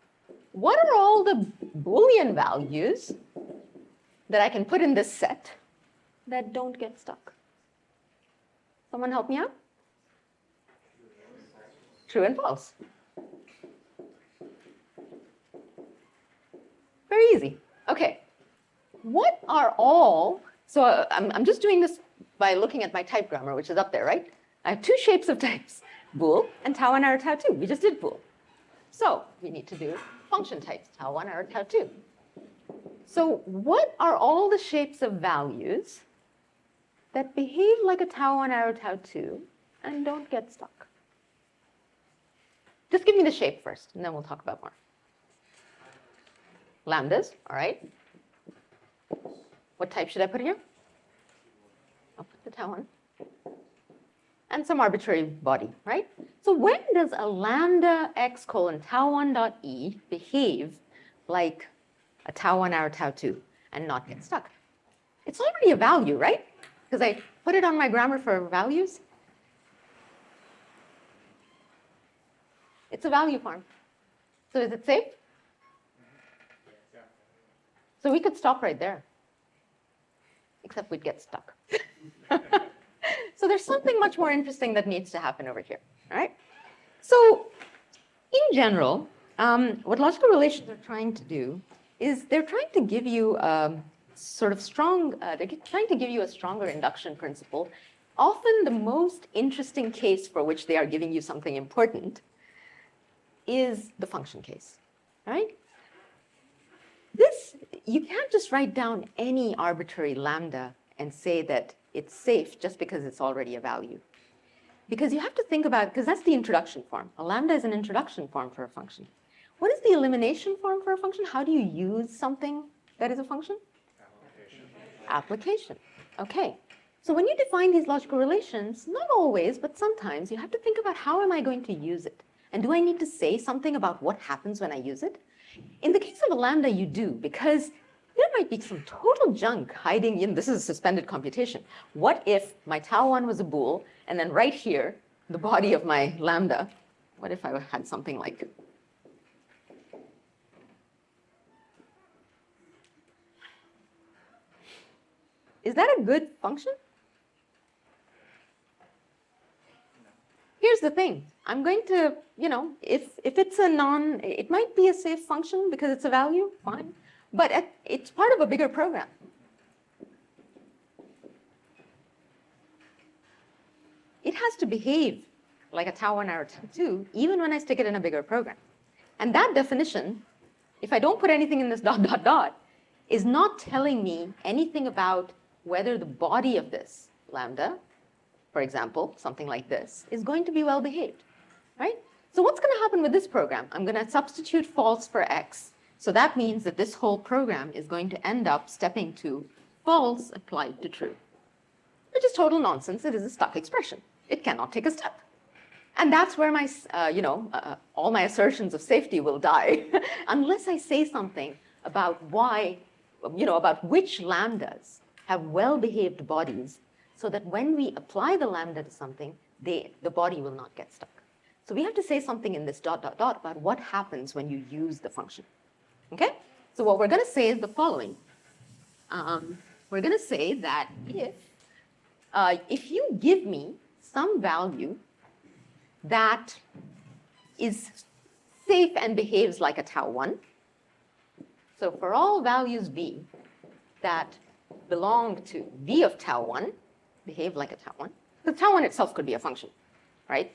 Speaker 1: what are all the Boolean values that I can put in this set that don't get stuck? Someone help me out? True and false. Very easy. Okay. What are all, so I'm just doing this by looking at my type grammar, which is up there, right? I have 2 shapes of types, bool and tau1 arrow tau2. We just did bool. So we need to do function types, tau1 arrow tau2. So what are all the shapes of values that behave like a tau1 arrow tau2 and don't get stuck? Just give me the shape first, and then we'll talk about more. Lambdas, all right. What type should I put here? I'll put the tau1. And some arbitrary body, right? So when does a lambda x colon tau1 dot e behave like a tau1 arrow tau2 and not get stuck? It's already a value, right? Because I put it on my grammar for values. It's a value form. So is it safe? So we could stop right there, except we'd get stuck. So there's something much more interesting that needs to happen over here, all right? So in general, what logical relations are trying to do is they're trying to give you sort of strong, they're trying to give you a stronger induction principle. Often the most interesting case for which they are giving you something important is the function case, right? This, you can't just write down any arbitrary lambda and say that it's safe just because it's already a value. Because you have to think about, because that's the introduction form. A lambda is an introduction form for a function. What is the elimination form for a function? How do you use something that is a function? Application. Okay. So when you define these logical relations, not always, but sometimes you have to think about how am I going to use it? And do I need to say something about what happens when I use it? In the case of a lambda, you do, because there might be some total junk hiding in, this is a suspended computation. What if my tau1 was a bool, and then right here, the body of my lambda, what if I had something like, is that a good function? Here's the thing. I'm going to, if it's a it might be a safe function because it's a value, fine. But it's part of a bigger program. It has to behave like a tau1 or a tau2, even when I stick it in a bigger program. And that definition, if I don't put anything in this ... is not telling me anything about whether the body of this lambda, for example, something like this, is going to be well behaved, right? So what's going to happen with this program? I'm going to substitute false for x. So that means that this whole program is going to end up stepping to false applied to true, which is total nonsense. It is a stuck expression. It cannot take a step. And that's where my, all my assertions of safety will die unless I say something about why, about which lambdas have well-behaved bodies so that when we apply the lambda to something, the body will not get stuck. So we have to say something in this ... about what happens when you use the function. Okay? So what we're going to say is the following. We're going to say that if you give me some value that is safe and behaves like a tau1, so for all values v that belong to v of tau1, behave like a tau1, the tau1 itself could be a function, right?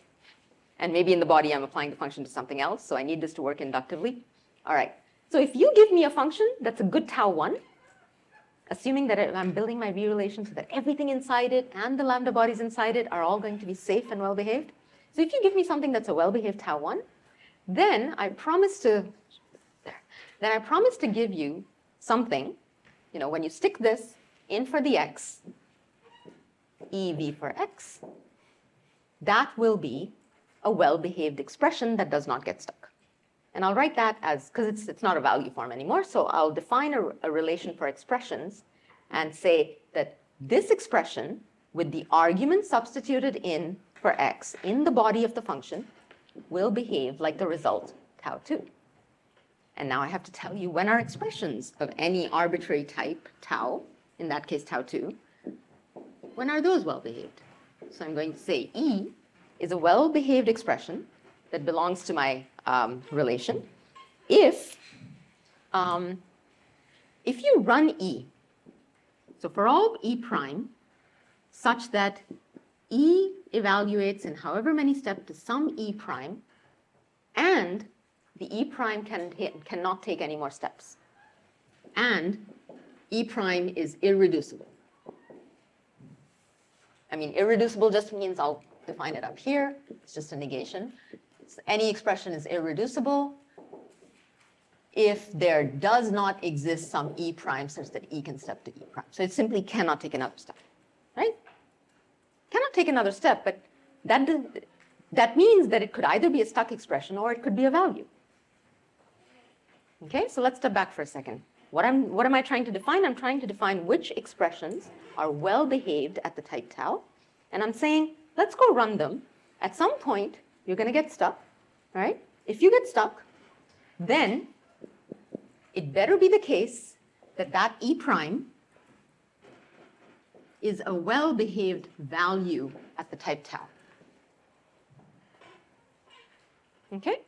Speaker 1: And maybe in the body I'm applying the function to something else, so I need this to work inductively. All right. So if you give me a function that's a good tau1, assuming that I'm building my V relation so that everything inside it and the lambda bodies inside it are all going to be safe and well-behaved. So if you give me something that's a well-behaved tau1, then I promise to give you something, when you stick this in for the x, EV for x, that will be a well-behaved expression that does not get stuck. And I'll write that as, because it's not a value form anymore, so I'll define a relation for expressions and say that this expression with the argument substituted in for x in the body of the function will behave like the result tau2. And now I have to tell you when are expressions of any arbitrary type tau, in that case tau2, when are those well-behaved? So I'm going to say E is a well-behaved expression that belongs to my relation if you run E. So for all E prime, such that E evaluates in however many steps to some E prime, and the E prime cannot take any more steps, and E prime is irreducible. I mean, irreducible just means I'll define it up here. It's just a negation. Any expression is irreducible if there does not exist some E prime such that E can step to E prime. So it simply cannot take another step, right? Cannot take another step, but that means that it could either be a stuck expression or it could be a value. Okay, so let's step back for a second. What am I trying to define? I'm trying to define which expressions are well behaved at the type tau. And I'm saying, let's go run them. At some point, you're going to get stuck, right? If you get stuck, then it better be the case that that E prime is a well-behaved value at the type tau. Okay?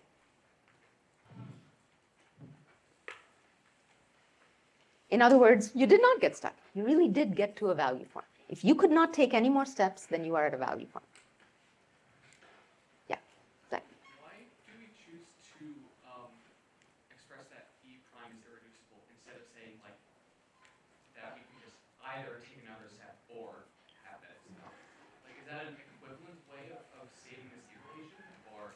Speaker 1: In other words, you did not get stuck. You really did get to a value form. If you could not take any more steps, then you are at a value form. Yeah, Zach.
Speaker 7: Why do we choose to express that E prime is irreducible instead of saying like that we can just either take another set or have that itself? Like, is that an equivalent way of stating this equation, or?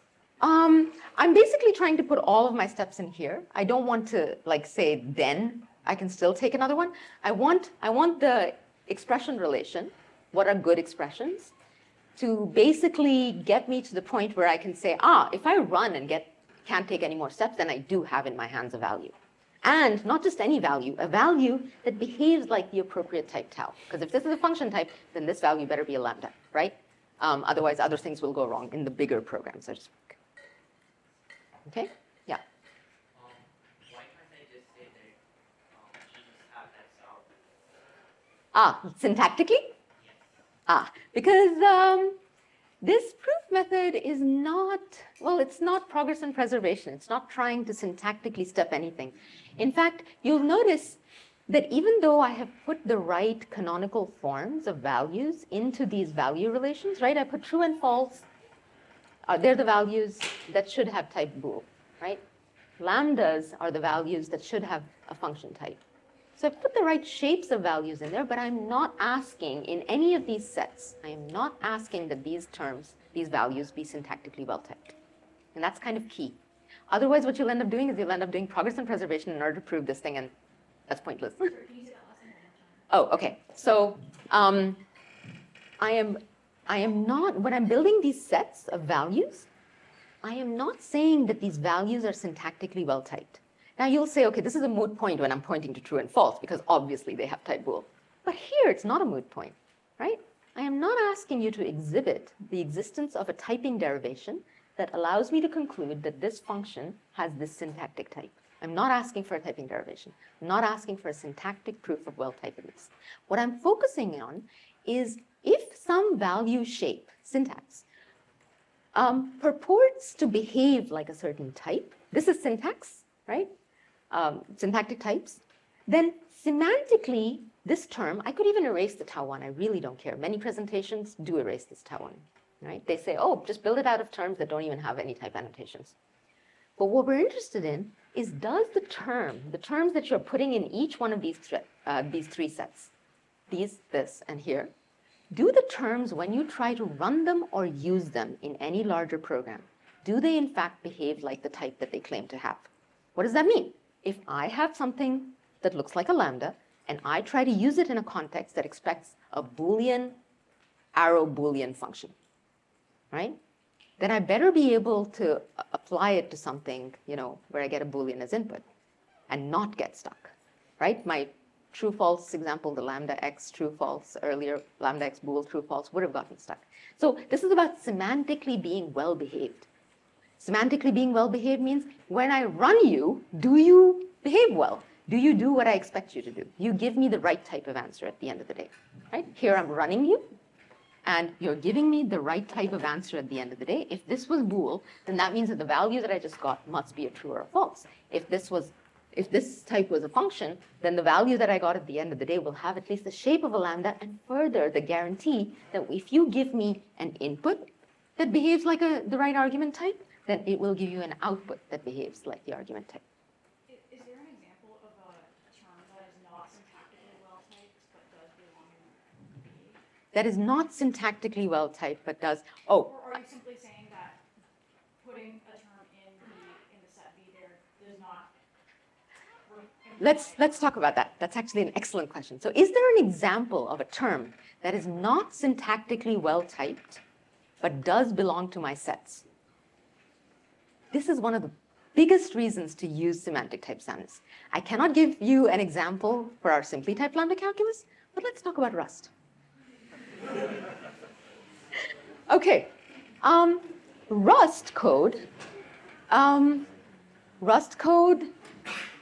Speaker 1: I'm basically trying to put all of my steps in here. I don't want to like say then I can still take another one. I want the expression relation, what are good expressions, to basically get me to the point where I can say, if I run and can't take any more steps, then I do have in my hands a value. And not just any value, a value that behaves like the appropriate type tau. Because if this is a function type, then this value better be a lambda, right? Otherwise, other things will go wrong in the bigger program, so to speak. Okay? Yeah.
Speaker 8: Why can't I just say that genes have that sound?
Speaker 1: Syntactically?
Speaker 8: Yes.
Speaker 1: Because this proof method is not, well, it's not progress and preservation. It's not trying to syntactically step anything. In fact, you'll notice that even though I have put the right canonical forms of values into these value relations, right? I put true and false. They're the values that should have type bool, right? Lambdas are the values that should have a function type. So I've put the right shapes of values in there, but I'm not asking in any of these sets, I am not asking that these terms, these values be syntactically well-typed. And that's kind of key. Otherwise, what you'll end up doing is you'll end up doing progress and preservation in order to prove this thing, and that's pointless. Oh, okay. So I am not, when I'm building these sets of values, I am not saying that these values are syntactically well-typed. Now you'll say, okay, this is a moot point when I'm pointing to true and false, because obviously they have type bool. But here it's not a moot point, right? I am not asking you to exhibit the existence of a typing derivation that allows me to conclude that this function has this syntactic type. I'm not asking for a typing derivation. I'm not asking for a syntactic proof of well-typedness. What I'm focusing on is if some value shape, syntax, purports to behave like a certain type, this is syntax, right? Syntactic types, then semantically, this term, I could even erase the tau1. I really don't care. Many presentations do erase this tau1, right? They say, oh, just build it out of terms that don't even have any type annotations. But what we're interested in is does the terms that you're putting in each one of these three sets, these, this, and here, do the terms, when you try to run them or use them in any larger program, do they in fact behave like the type that they claim to have? What does that mean? If I have something that looks like a lambda, and I try to use it in a context that expects a Boolean, arrow Boolean function, right? Then I better be able to apply it to something, where I get a Boolean as input and not get stuck, right? My true false example, the lambda x true false earlier, lambda x bool true false would have gotten stuck. So this is about semantically being well behaved. Semantically being well behaved means when I run you, do you behave well? Do you do what I expect you to do? You give me the right type of answer at the end of the day, right? Here I'm running you, and you're giving me the right type of answer at the end of the day. If this was bool, then that means that the value that I just got must be a true or a false. If this type was a function, then the value that I got at the end of the day will have at least the shape of a lambda, and further the guarantee that if you give me an input that behaves like the right argument type, then it will give you an output that behaves like the argument type.
Speaker 9: Is there an example of a term that is not syntactically well-typed but does belong in B?
Speaker 1: That is not syntactically well-typed but does, oh.
Speaker 9: Or are you simply saying that putting a term in the set B there does not...
Speaker 1: Let's talk about that. That's actually an excellent question. So is there an example of a term that is not syntactically well-typed but does belong to my sets? This is one of the biggest reasons to use semantic type soundness. I cannot give you an example for our simply typed lambda calculus, but let's talk about Rust. Okay, Rust code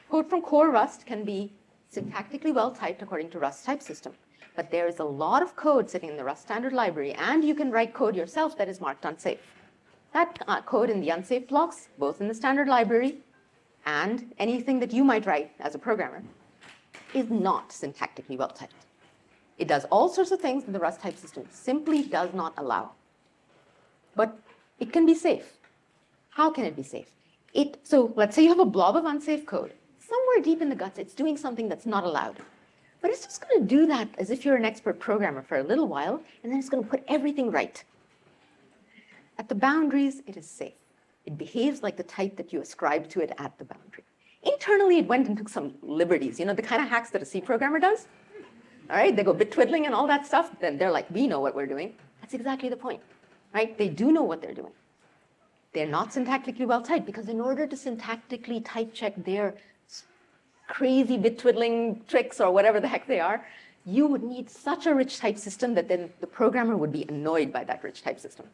Speaker 1: code from core Rust can be syntactically well typed according to Rust type system. But there is a lot of code sitting in the Rust standard library, and you can write code yourself that is marked unsafe. That code in the unsafe blocks, both in the standard library and anything that you might write as a programmer, is not syntactically well typed. It does all sorts of things that the Rust type system simply does not allow. But it can be safe. How can it be safe? So let's say you have a blob of unsafe code. Somewhere deep in the guts, it's doing something that's not allowed. But it's just going to do that as if you're an expert programmer for a little while, and then it's going to put everything right. At the boundaries, it is safe. It behaves like the type that you ascribe to it at the boundary. Internally, it went and took some liberties, the kind of hacks that a C programmer does. All right, they go bit twiddling and all that stuff. Then they're like, we know what we're doing. That's exactly the point, right? They do know what they're doing. They're not syntactically well typed, because in order to syntactically type check their crazy bit twiddling tricks or whatever the heck they are, you would need such a rich type system that then the programmer would be annoyed by that rich type system.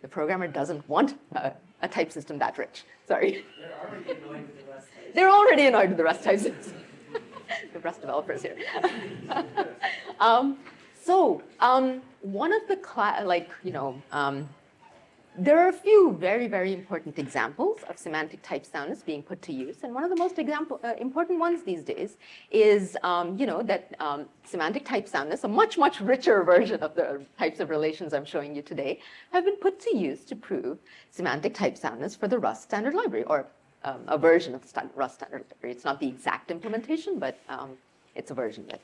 Speaker 1: The programmer doesn't want a type system that rich. Sorry.
Speaker 8: They're already annoyed with the Rust type.
Speaker 1: They're already annoyed with the Rust type system. The Rust developers here. One of the, there are a few very, very important examples of semantic type soundness being put to use. And one of the most important ones these days is, that semantic type soundness, a much, much richer version of the types of relations I'm showing you today, have been put to use to prove semantic type soundness for the Rust standard library, or a version of the Rust standard library. It's not the exact implementation, but it's a version of it.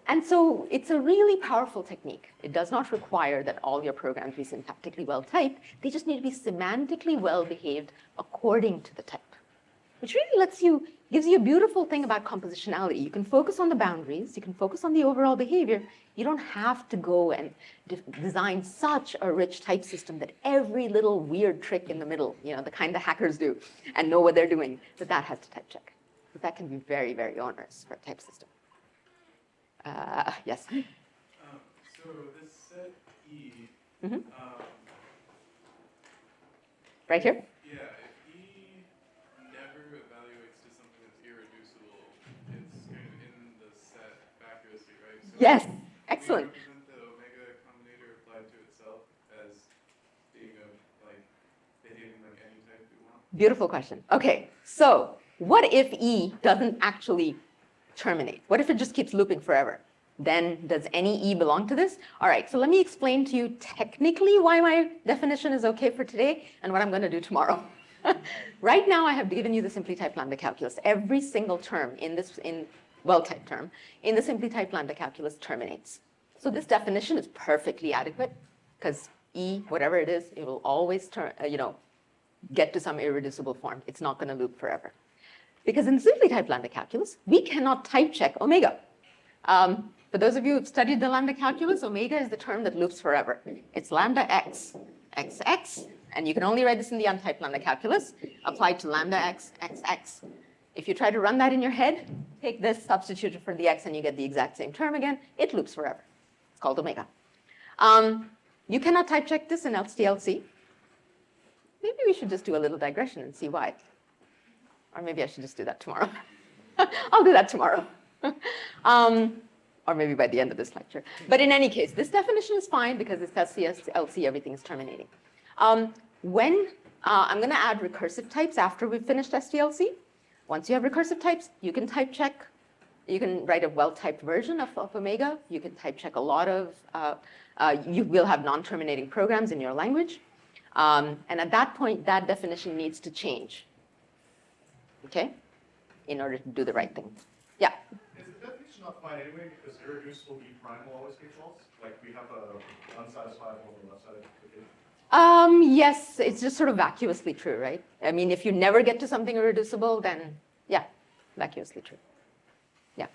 Speaker 1: And so it's a really powerful technique. It does not require that all your programs be syntactically well typed. They just need to be semantically well behaved according to the type, which really gives you a beautiful thing about compositionality. You can focus on the boundaries. You can focus on the overall behavior. You don't have to go and design such a rich type system that every little weird trick in the middle, the kind that hackers do and know what they're doing, that has to type check. But that can be very, very onerous for a type system. Yes.
Speaker 3: So this set E,
Speaker 1: right here?
Speaker 3: Yeah, if E never evaluates to something that's irreducible, it's kind of in the set vacuously, right? So
Speaker 1: Yes, excellent.
Speaker 3: We represent the omega combinator applied to itself as being behaving like any type we want.
Speaker 1: Beautiful question. Okay, so what if E doesn't actually terminate? What if it just keeps looping forever? Then does any E belong to this? All right, so let me explain to you technically why my definition is okay for today and what I'm going to do tomorrow. Right now, I have given you the simply typed lambda calculus. Every single term in well-typed term in the simply typed lambda calculus terminates. So this definition is perfectly adequate, because E, whatever it is, it will always get to some irreducible form. It's not going to loop forever. Because in simply typed lambda calculus, we cannot type check omega. For those of you who've studied the lambda calculus, omega is the term that loops forever. It's lambda x, xx, and you can only write this in the untyped lambda calculus, applied to lambda x, xx. If you try to run that in your head, take this, substitute it for the x, and you get the exact same term again. It loops forever. It's called omega. You cannot type check this in LSTLC. Maybe we should just do a little digression and see why. Or maybe I should just do that tomorrow. I'll do that tomorrow. Or maybe by the end of this lecture. But in any case, this definition is fine because it's LC, everything is terminating. I'm going to add recursive types after we've finished STLC. Once you have recursive types, you can type check. You can write a well-typed version of omega. You can type check a lot of, you will have non-terminating programs in your language. And at that point, that definition needs to change, okay, in order to do the right thing. Yeah?
Speaker 3: Is the definition not fine anyway, because irreducible B prime will always be false? Like we have a unsatisfiable on the left side of the case?
Speaker 1: Yes, it's just sort of vacuously true, right? I mean, if you never get to something irreducible, then yeah, vacuously true. Yeah.
Speaker 8: To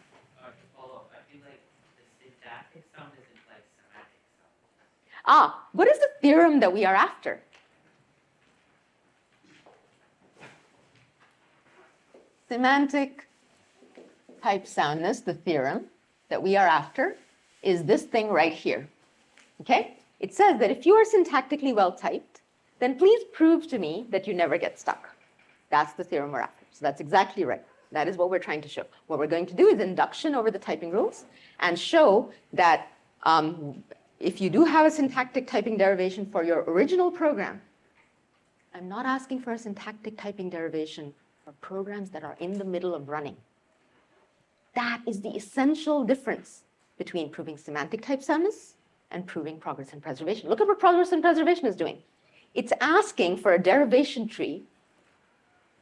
Speaker 8: follow up, I feel like the syntactic sound isn't like semantic sound.
Speaker 1: What is the theorem that we are after? Semantic type soundness, the theorem that we are after, is this thing right here, okay? It says that if you are syntactically well typed, then please prove to me that you never get stuck. That's the theorem we're after. So that's exactly right. That is what we're trying to show. What we're going to do is induction over the typing rules and show that if you do have a syntactic typing derivation for your original program, I'm not asking for a syntactic typing derivation for programs that are in the middle of running. That is the essential difference between proving semantic type soundness and proving progress and preservation. Look at what progress and preservation is doing. It's asking for a derivation tree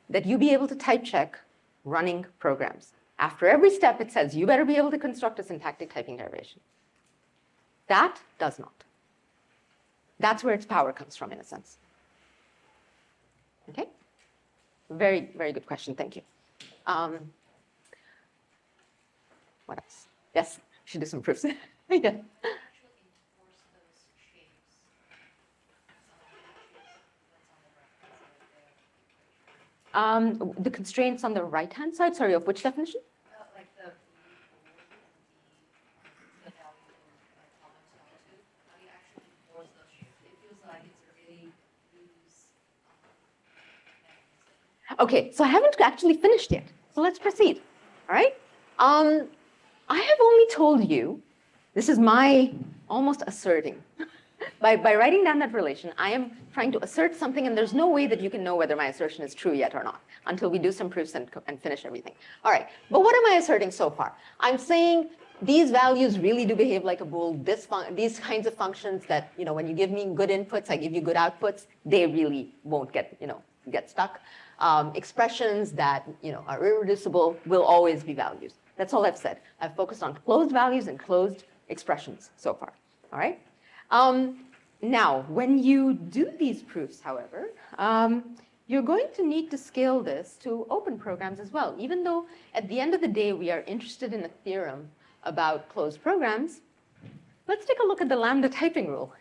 Speaker 1: that you be able to type check running programs. After every step, it says you better be able to construct a syntactic typing derivation. That does not. That's where its power comes from, in a sense. Okay? Very, very good question. Thank you. What else? Yes, should do some proofs. Yeah. The constraints on the right-hand side, sorry, of which definition?
Speaker 10: Like the value of common solitude, how do you actually enforce those shapes? It feels like it's a really loose mechanism.
Speaker 1: Okay, so I haven't actually finished yet. So let's proceed. All right. I have only told you, this is my almost asserting. By writing down that relation, I am trying to assert something, and there's no way that you can know whether my assertion is true yet or not until we do some proofs and finish everything. All right, but what am I asserting so far? I'm saying these values really do behave like a bool. These kinds of functions that, when you give me good inputs, I give you good outputs, they really won't get stuck. Expressions that, are irreducible will always be values. That's all I've said. I've focused on closed values and closed expressions so far. All right. Now, when you do these proofs, however, you're going to need to scale this to open programs as well. Even though at the end of the day, we are interested in a theorem about closed programs, let's take a look at the lambda typing rule.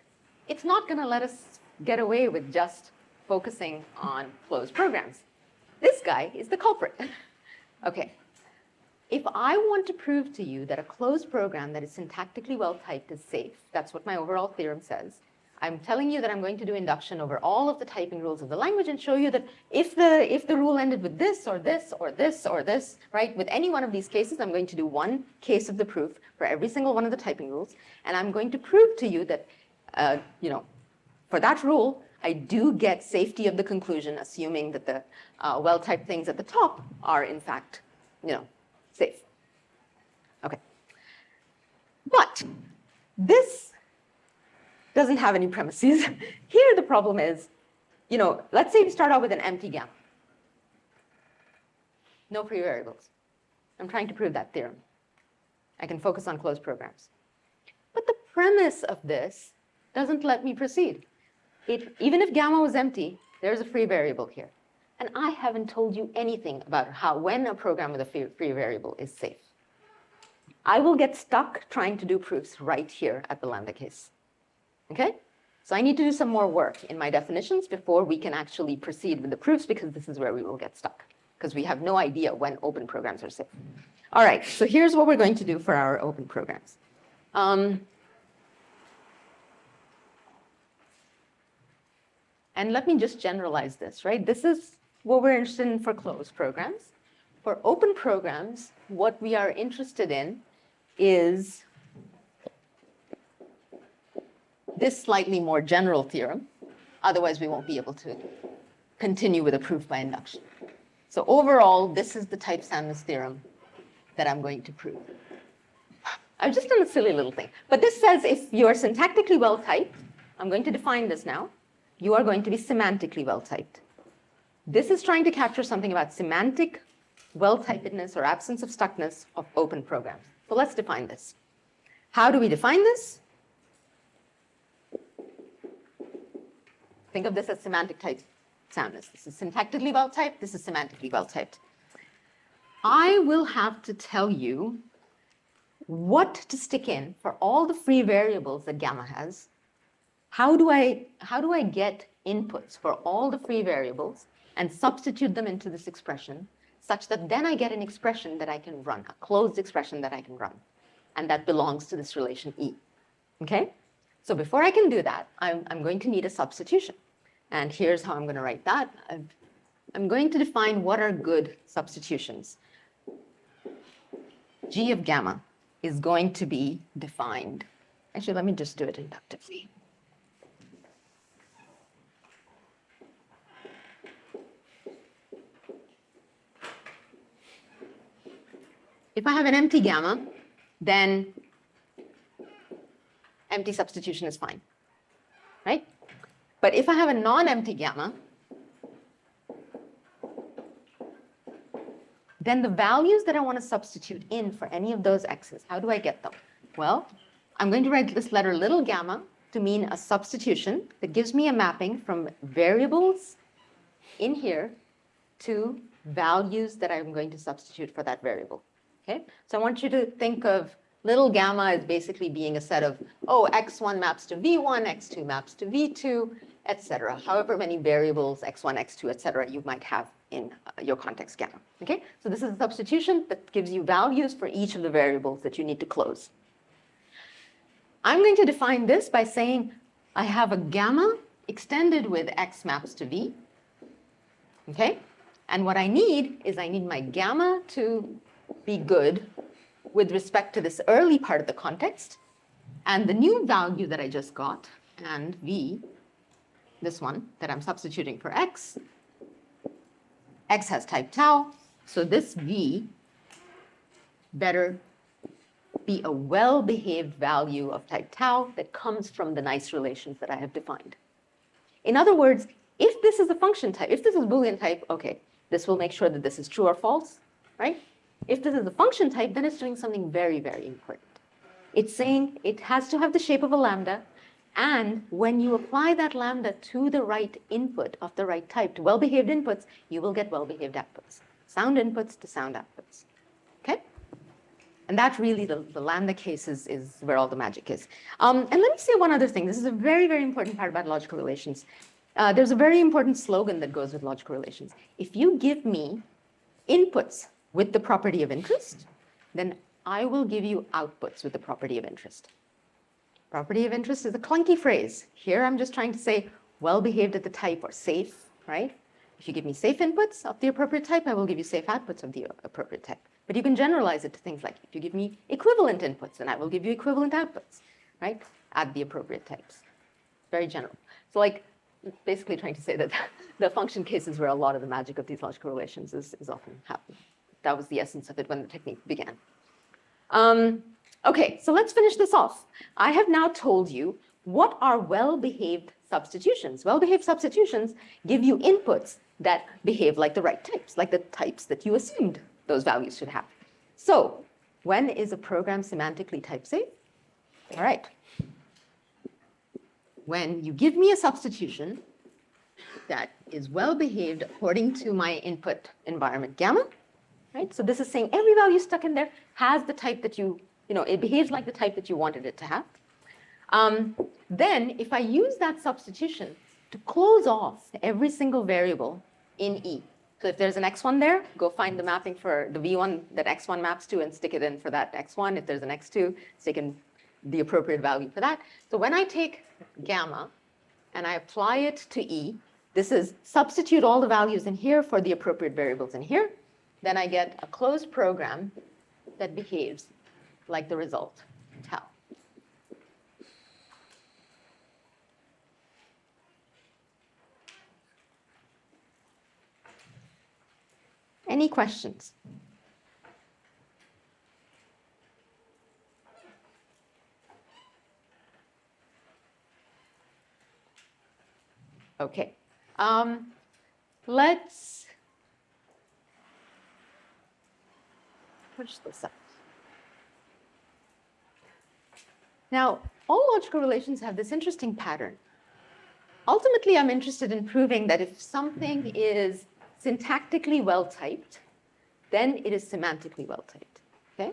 Speaker 1: It's not going to let us get away with just focusing on closed programs. This guy is the culprit. Okay. If I want to prove to you that a closed program that is syntactically well typed is safe, that's what my overall theorem says. I'm telling you that I'm going to do induction over all of the typing rules of the language and show you that if the rule ended with this or this or this or this, right, with any one of these cases, I'm going to do one case of the proof for every single one of the typing rules, and I'm going to prove to you that, for that rule, I do get safety of the conclusion, assuming that the well-typed things at the top are in fact, safe. Okay. But this doesn't have any premises. Here the problem is, let's say we start out with an empty gamma. No free variables. I'm trying to prove that theorem. I can focus on closed programs. But the premise of this doesn't let me proceed. Even if gamma was empty, there's a free variable here. And I haven't told you anything about when a program with a free variable is safe. I will get stuck trying to do proofs right here at the lambda case. Okay? So I need to do some more work in my definitions before we can actually proceed with the proofs, because this is where we will get stuck, because we have no idea when open programs are safe. All right, so here's what we're going to do for our open programs. And let me just generalize this, right? This is what we're interested in for closed programs. For open programs, what we are interested in is this slightly more general theorem. Otherwise, we won't be able to continue with a proof by induction. So overall, this is the type soundness theorem that I'm going to prove. I've just done a silly little thing. But this says if you are syntactically well typed, I'm going to define this now, you are going to be semantically well typed. This is trying to capture something about semantic well-typedness or absence of stuckness of open programs. So let's define this. How do we define this? Think of this as semantic type soundness. This is syntactically well-typed. This is semantically well-typed. I will have to tell you what to stick in for all the free variables that gamma has. How do I get inputs for all the free variables and substitute them into this expression such that then I get an expression that I can run, a closed expression that I can run, and that belongs to this relation E, okay? So before I can do that, I'm going to need a substitution. And here's how I'm going to write that. I'm going to define what are good substitutions. G of gamma is going to be defined. Actually, let me just do it inductively. If I have an empty gamma, then empty substitution is fine, right? But if I have a non-empty gamma, then the values that I want to substitute in for any of those x's, how do I get them? Well, I'm going to write this letter little gamma to mean a substitution that gives me a mapping from variables in here to values that I'm going to substitute for that variable. Okay, so I want you to think of little gamma as basically being a set of, oh, x1 maps to v1, x2 maps to v2, etc. However many variables, x1, x2, etc. you might have in your context gamma. Okay, so this is a substitution that gives you values for each of the variables that you need to close. I'm going to define this by saying I have a gamma extended with x maps to v. Okay, and what I need is I need my gamma to be good with respect to this early part of the context, and the new value that I just got, and v, this one that I'm substituting for x has type tau, so this v better be a well-behaved value of type tau that comes from the nice relations that I have defined. In other words, if this is a function type, if this is Boolean type, okay, this will make sure that this is true or false, right? If this is a function type, then it's doing something very, very important. It's saying it has to have the shape of a lambda, and when you apply that lambda to the right input of the right type, to well-behaved inputs, you will get well-behaved outputs. Sound inputs to sound outputs, okay? And that really, the lambda case is where all the magic is. And let me say one other thing. This is a very, very important part about logical relations. There's a very important slogan that goes with logical relations. If you give me inputs with the property of interest, then I will give you outputs with the property of interest. Property of interest is a clunky phrase. Here I'm just trying to say well-behaved at the type or safe, right? If you give me safe inputs of the appropriate type, I will give you safe outputs of the appropriate type. But you can generalize it to things like if you give me equivalent inputs, then I will give you equivalent outputs, right? At the appropriate types. Very general. So like basically trying to say that the function case is where a lot of the magic of these logical relations is often happening. That was the essence of it when the technique began. Okay, so let's finish this off. I have now told you what are well-behaved substitutions. Well-behaved substitutions give you inputs that behave like the right types, like the types that you assumed those values should have. So when is a program semantically type safe? All right. When you give me a substitution that is well-behaved according to my input environment gamma, right? So this is saying every value stuck in there has the type that it behaves like the type that you wanted it to have. Then if I use that substitution to close off every single variable in E, so if there's an x1 there, go find the mapping for the v1 that x1 maps to and stick it in for that x1. If there's an x2, stick in the appropriate value for that. So when I take gamma and I apply it to E, this is substitute all the values in here for the appropriate variables in here, then I get a closed program that behaves like the result, tau. Any questions? Okay. Let's push this up. Now, all logical relations have this interesting pattern. Ultimately, I'm interested in proving that if something is syntactically well-typed, then it is semantically well-typed, okay?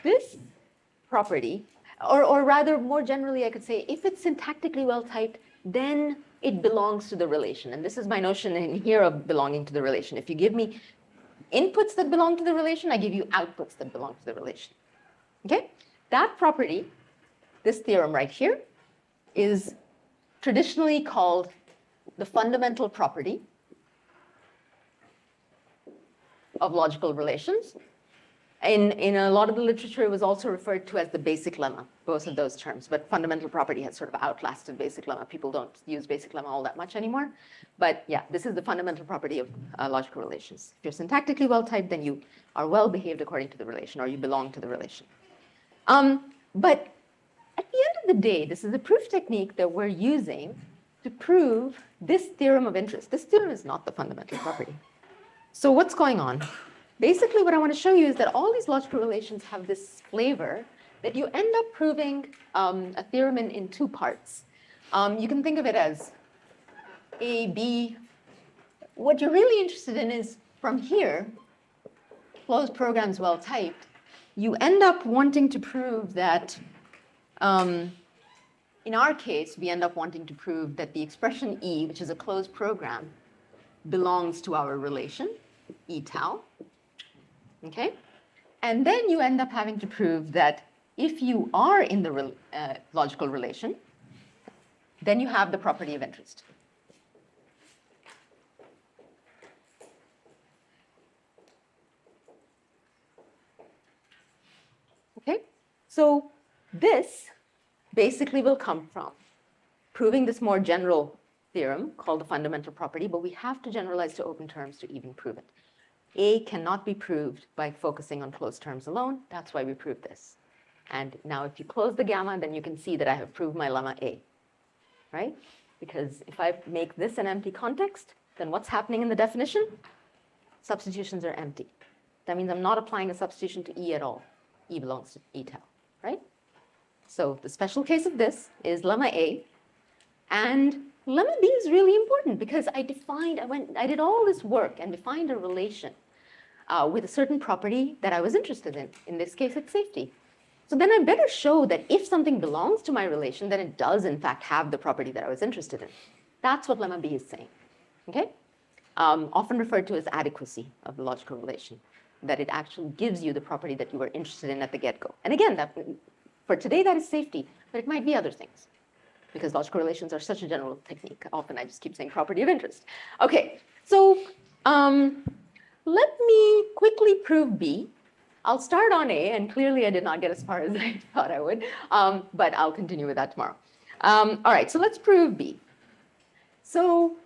Speaker 1: This property, or rather more generally, I could say, if it's syntactically well-typed, then it belongs to the relation. And this is my notion in here of belonging to the relation. If you give me inputs that belong to the relation, I give you outputs that belong to the relation, okay? That property, this theorem right here, is traditionally called the fundamental property of logical relations. In a lot of the literature, it was also referred to as the basic lemma, both of those terms. But fundamental property has sort of outlasted basic lemma. People don't use basic lemma all that much anymore. But yeah, this is the fundamental property of logical relations. If you're syntactically well-typed, then you are well-behaved according to the relation, or you belong to the relation. But at the end of the day, this is a proof technique that we're using to prove this theorem of interest. This theorem is not the fundamental property. So what's going on? Basically, what I want to show you is that all these logical relations have this flavor that you end up proving a theorem in two parts. You can think of it as A, B. What you're really interested in is from here, closed programs well typed, you end up wanting to prove that, in our case, we end up wanting to prove that the expression E, which is a closed program, belongs to our relation, E tau. Okay? And then you end up having to prove that if you are in the logical relation, then you have the property of interest. Okay? So this basically will come from proving this more general theorem called the fundamental property, but we have to generalize to open terms to even prove it. A cannot be proved by focusing on closed terms alone. That's why we proved this. And now if you close the gamma, then you can see that I have proved my lemma A, right? Because if I make this an empty context, then what's happening in the definition? Substitutions are empty. That means I'm not applying a substitution to E at all. E belongs to E tau, right? So the special case of this is lemma A, and lemma B is really important because I did all this work and defined a relation with a certain property that I was interested in. In this case, it's safety. So then I better show that if something belongs to my relation, then it does in fact have the property that I was interested in. That's what lemma B is saying, okay? Often referred to as adequacy of the logical relation, that it actually gives you the property that you were interested in at the get-go. And again, for today, that is safety, but it might be other things, because logical relations are such a general technique. Often I just keep saying property of interest. Okay, so let me quickly prove B. I'll start on A, and clearly I did not get as far as I thought I would, but I'll continue with that tomorrow. All right, so let's prove B. So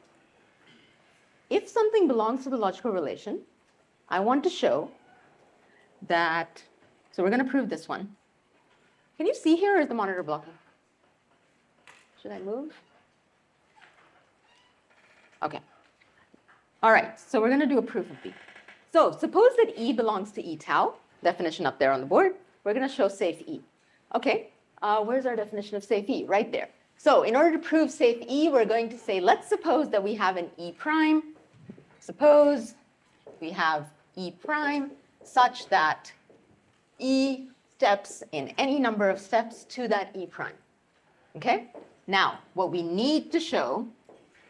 Speaker 1: if something belongs to the logical relation, I want to show that, so we're going to prove this one. Can you see here, or is the monitor blocking? Should I move? Okay. All right, so we're going to do a proof of B. So suppose that E belongs to E tau, definition up there on the board. We're going to show safe E. Okay, where's our definition of safe E? Right there. So in order to prove safe E, we're going to say, let's suppose that we have an E prime. Suppose we have E prime such that E steps in any number of steps to that E prime. Okay? Now, what we need to show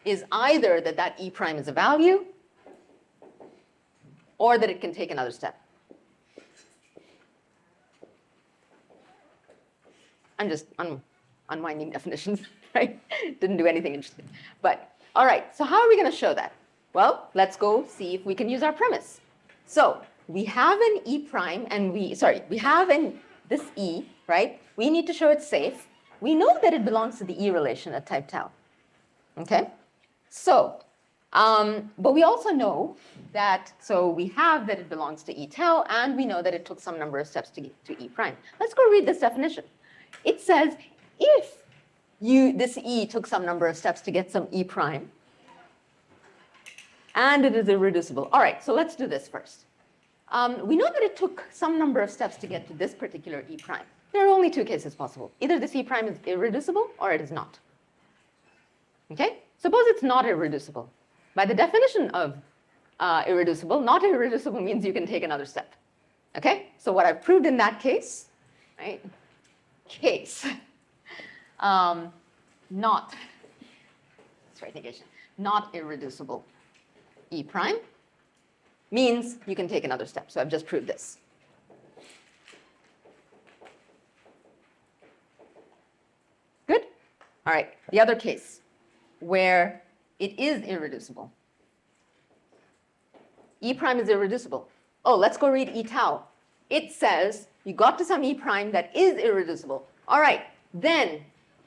Speaker 1: is either that that E prime is a value or that it can take another step. I'm just unwinding definitions, right? Didn't do anything interesting. But, all right, so how are we going to show that? Well, let's go see if we can use our premise. So we have an E prime, and we have this E, right? We need to show it's safe. We know that it belongs to the E relation at type tau, okay? So, but we also know that, so we have that it belongs to E tau, and we know that it took some number of steps to get to E prime. Let's go read this definition. It says, if this E took some number of steps to get some E prime, and it is irreducible. All right, so let's do this first. We know that it took some number of steps to get to this particular E prime. There are only two cases possible. Either this E prime is irreducible or it is not. Okay? Suppose it's not irreducible. By the definition of irreducible, not irreducible means you can take another step. Okay? So what I've proved in that case, right? Case. Not irreducible E prime means you can take another step. So I've just proved this. Good? All right, the other case where it is irreducible. E prime is irreducible. Oh, let's go read E tau. it says you got to some E prime that is irreducible. All right, then,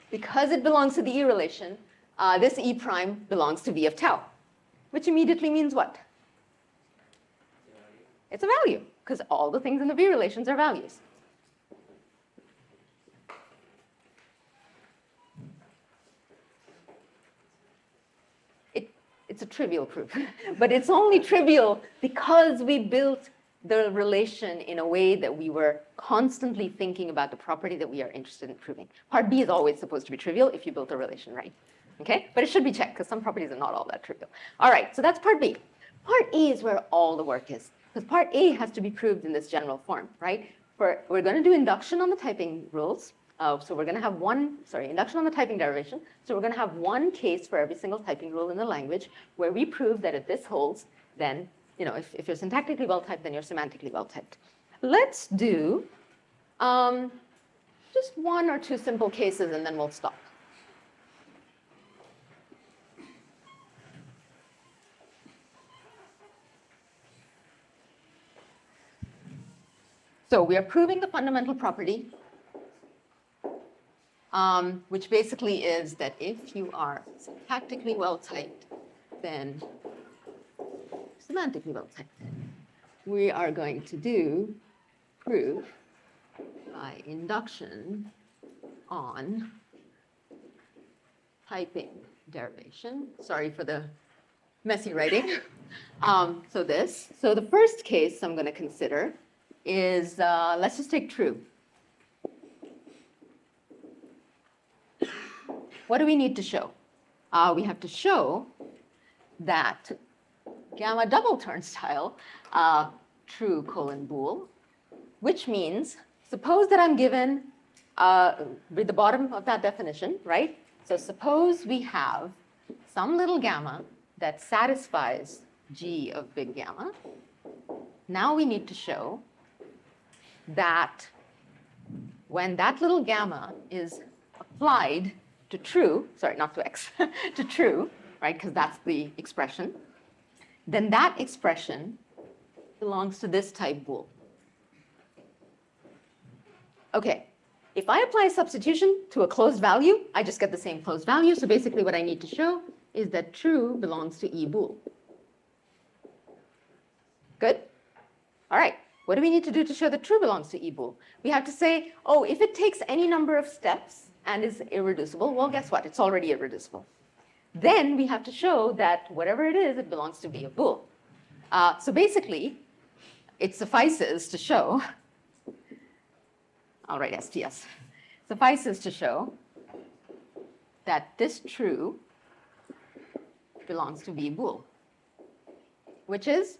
Speaker 1: because it belongs to the E relation, this E prime belongs to V of tau, which immediately means what? It's a value, because all the things in the V relations are values. It's a trivial proof, but it's only trivial because we built the relation in a way that we were constantly thinking about the property that we are interested in proving. Part B is always supposed to be trivial if you built a relation right, okay? But it should be checked because some properties are not all that trivial. All right, so that's part B. Part A is where all the work is, because part A has to be proved in this general form, right? We're going to do induction on the typing rules. So we're going to have induction on the typing derivation. So we're going to have one case for every single typing rule in the language where we prove that if this holds, then, you know, if you're syntactically well-typed, then you're semantically well-typed. Let's do just one or two simple cases, and then we'll stop. So we are proving the fundamental property, which basically is that if you are syntactically well-typed, then semantically well-typed. We are going to do proof by induction on typing derivation. Sorry for the messy writing. So the first case I'm going to consider is, let's just take true. What do we need to show? We have to show that gamma double turnstile true colon bool, which means, suppose that I'm given, read the bottom of that definition, right? So suppose we have some little gamma that satisfies G of big gamma. Now we need to show that when that little gamma is applied to true, sorry, not to X, to true, right, because that's the expression, then that expression belongs to this type bool. Okay, if I apply substitution to a closed value, I just get the same closed value. So basically what I need to show is that true belongs to E bool. Good? All right, what do we need to do to show that true belongs to E bool? We have to say, oh, if it takes any number of steps and is irreducible, well, guess what? It's already irreducible. Then we have to show that whatever it is, it belongs to V of bool. So basically, it suffices to show, I'll write STS, suffices to show that this true belongs to V bool, which is,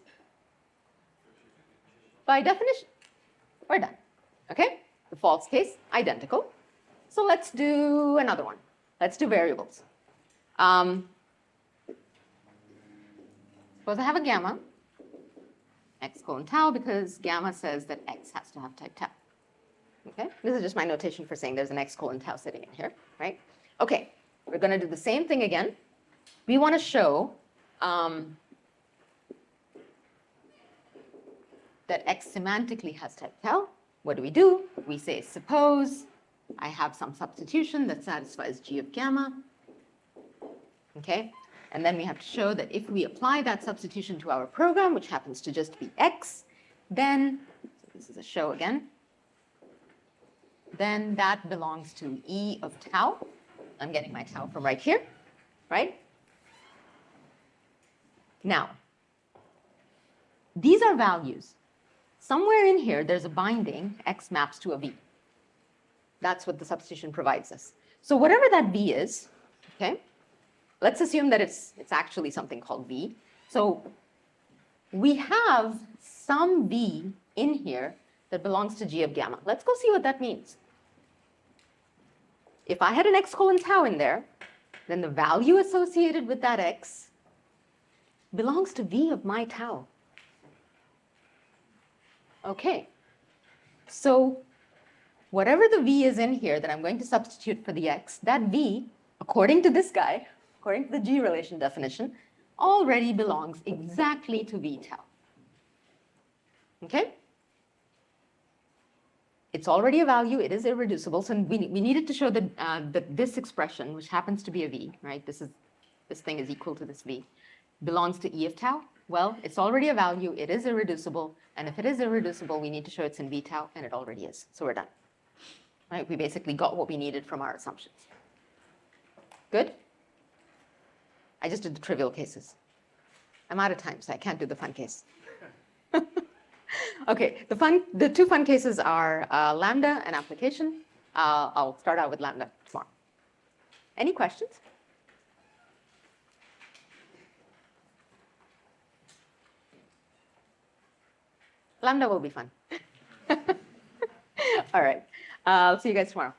Speaker 1: by definition, we're done. Okay? The false case, identical. So let's do another one. Let's do variables. Suppose I have a gamma, X colon tau, because gamma says that X has to have type tau. Okay? This is just my notation for saying there's an X colon tau sitting in here, right? Okay, we're going to do the same thing again. We want to show that X semantically has type tau. What do? We say, suppose I have some substitution that satisfies G of gamma. Okay, and then we have to show that if we apply that substitution to our program, which happens to just be X, then, so this is a show again, then that belongs to E of tau. I'm getting my tau from right here, right? Now, these are values. Somewhere in here, there's a binding, X maps to a V. That's what the substitution provides us. So whatever that V is, okay, let's assume that it's actually something called V. So we have some V in here that belongs to G of gamma. Let's go see what that means. If I had an X colon tau in there, then the value associated with that X belongs to V of my tau. Okay, so whatever the V is in here that I'm going to substitute for the X, that V, according to this guy, according to the G relation definition, already belongs exactly to V tau. Okay? It's already a value, it is irreducible, so we needed to show that, that this expression, which happens to be a v, right, this thing is equal to this v, belongs to E of tau. Well, it's already a value, it is irreducible, and if it is irreducible, we need to show it's in v tau, and it already is, so we're done. Right, we basically got what we needed from our assumptions. Good? I just did the trivial cases. I'm out of time, so I can't do the fun case. Okay, the two fun cases are lambda and application. I'll start out with lambda tomorrow. Any questions? Lambda will be fun. All right, I'll see you guys tomorrow.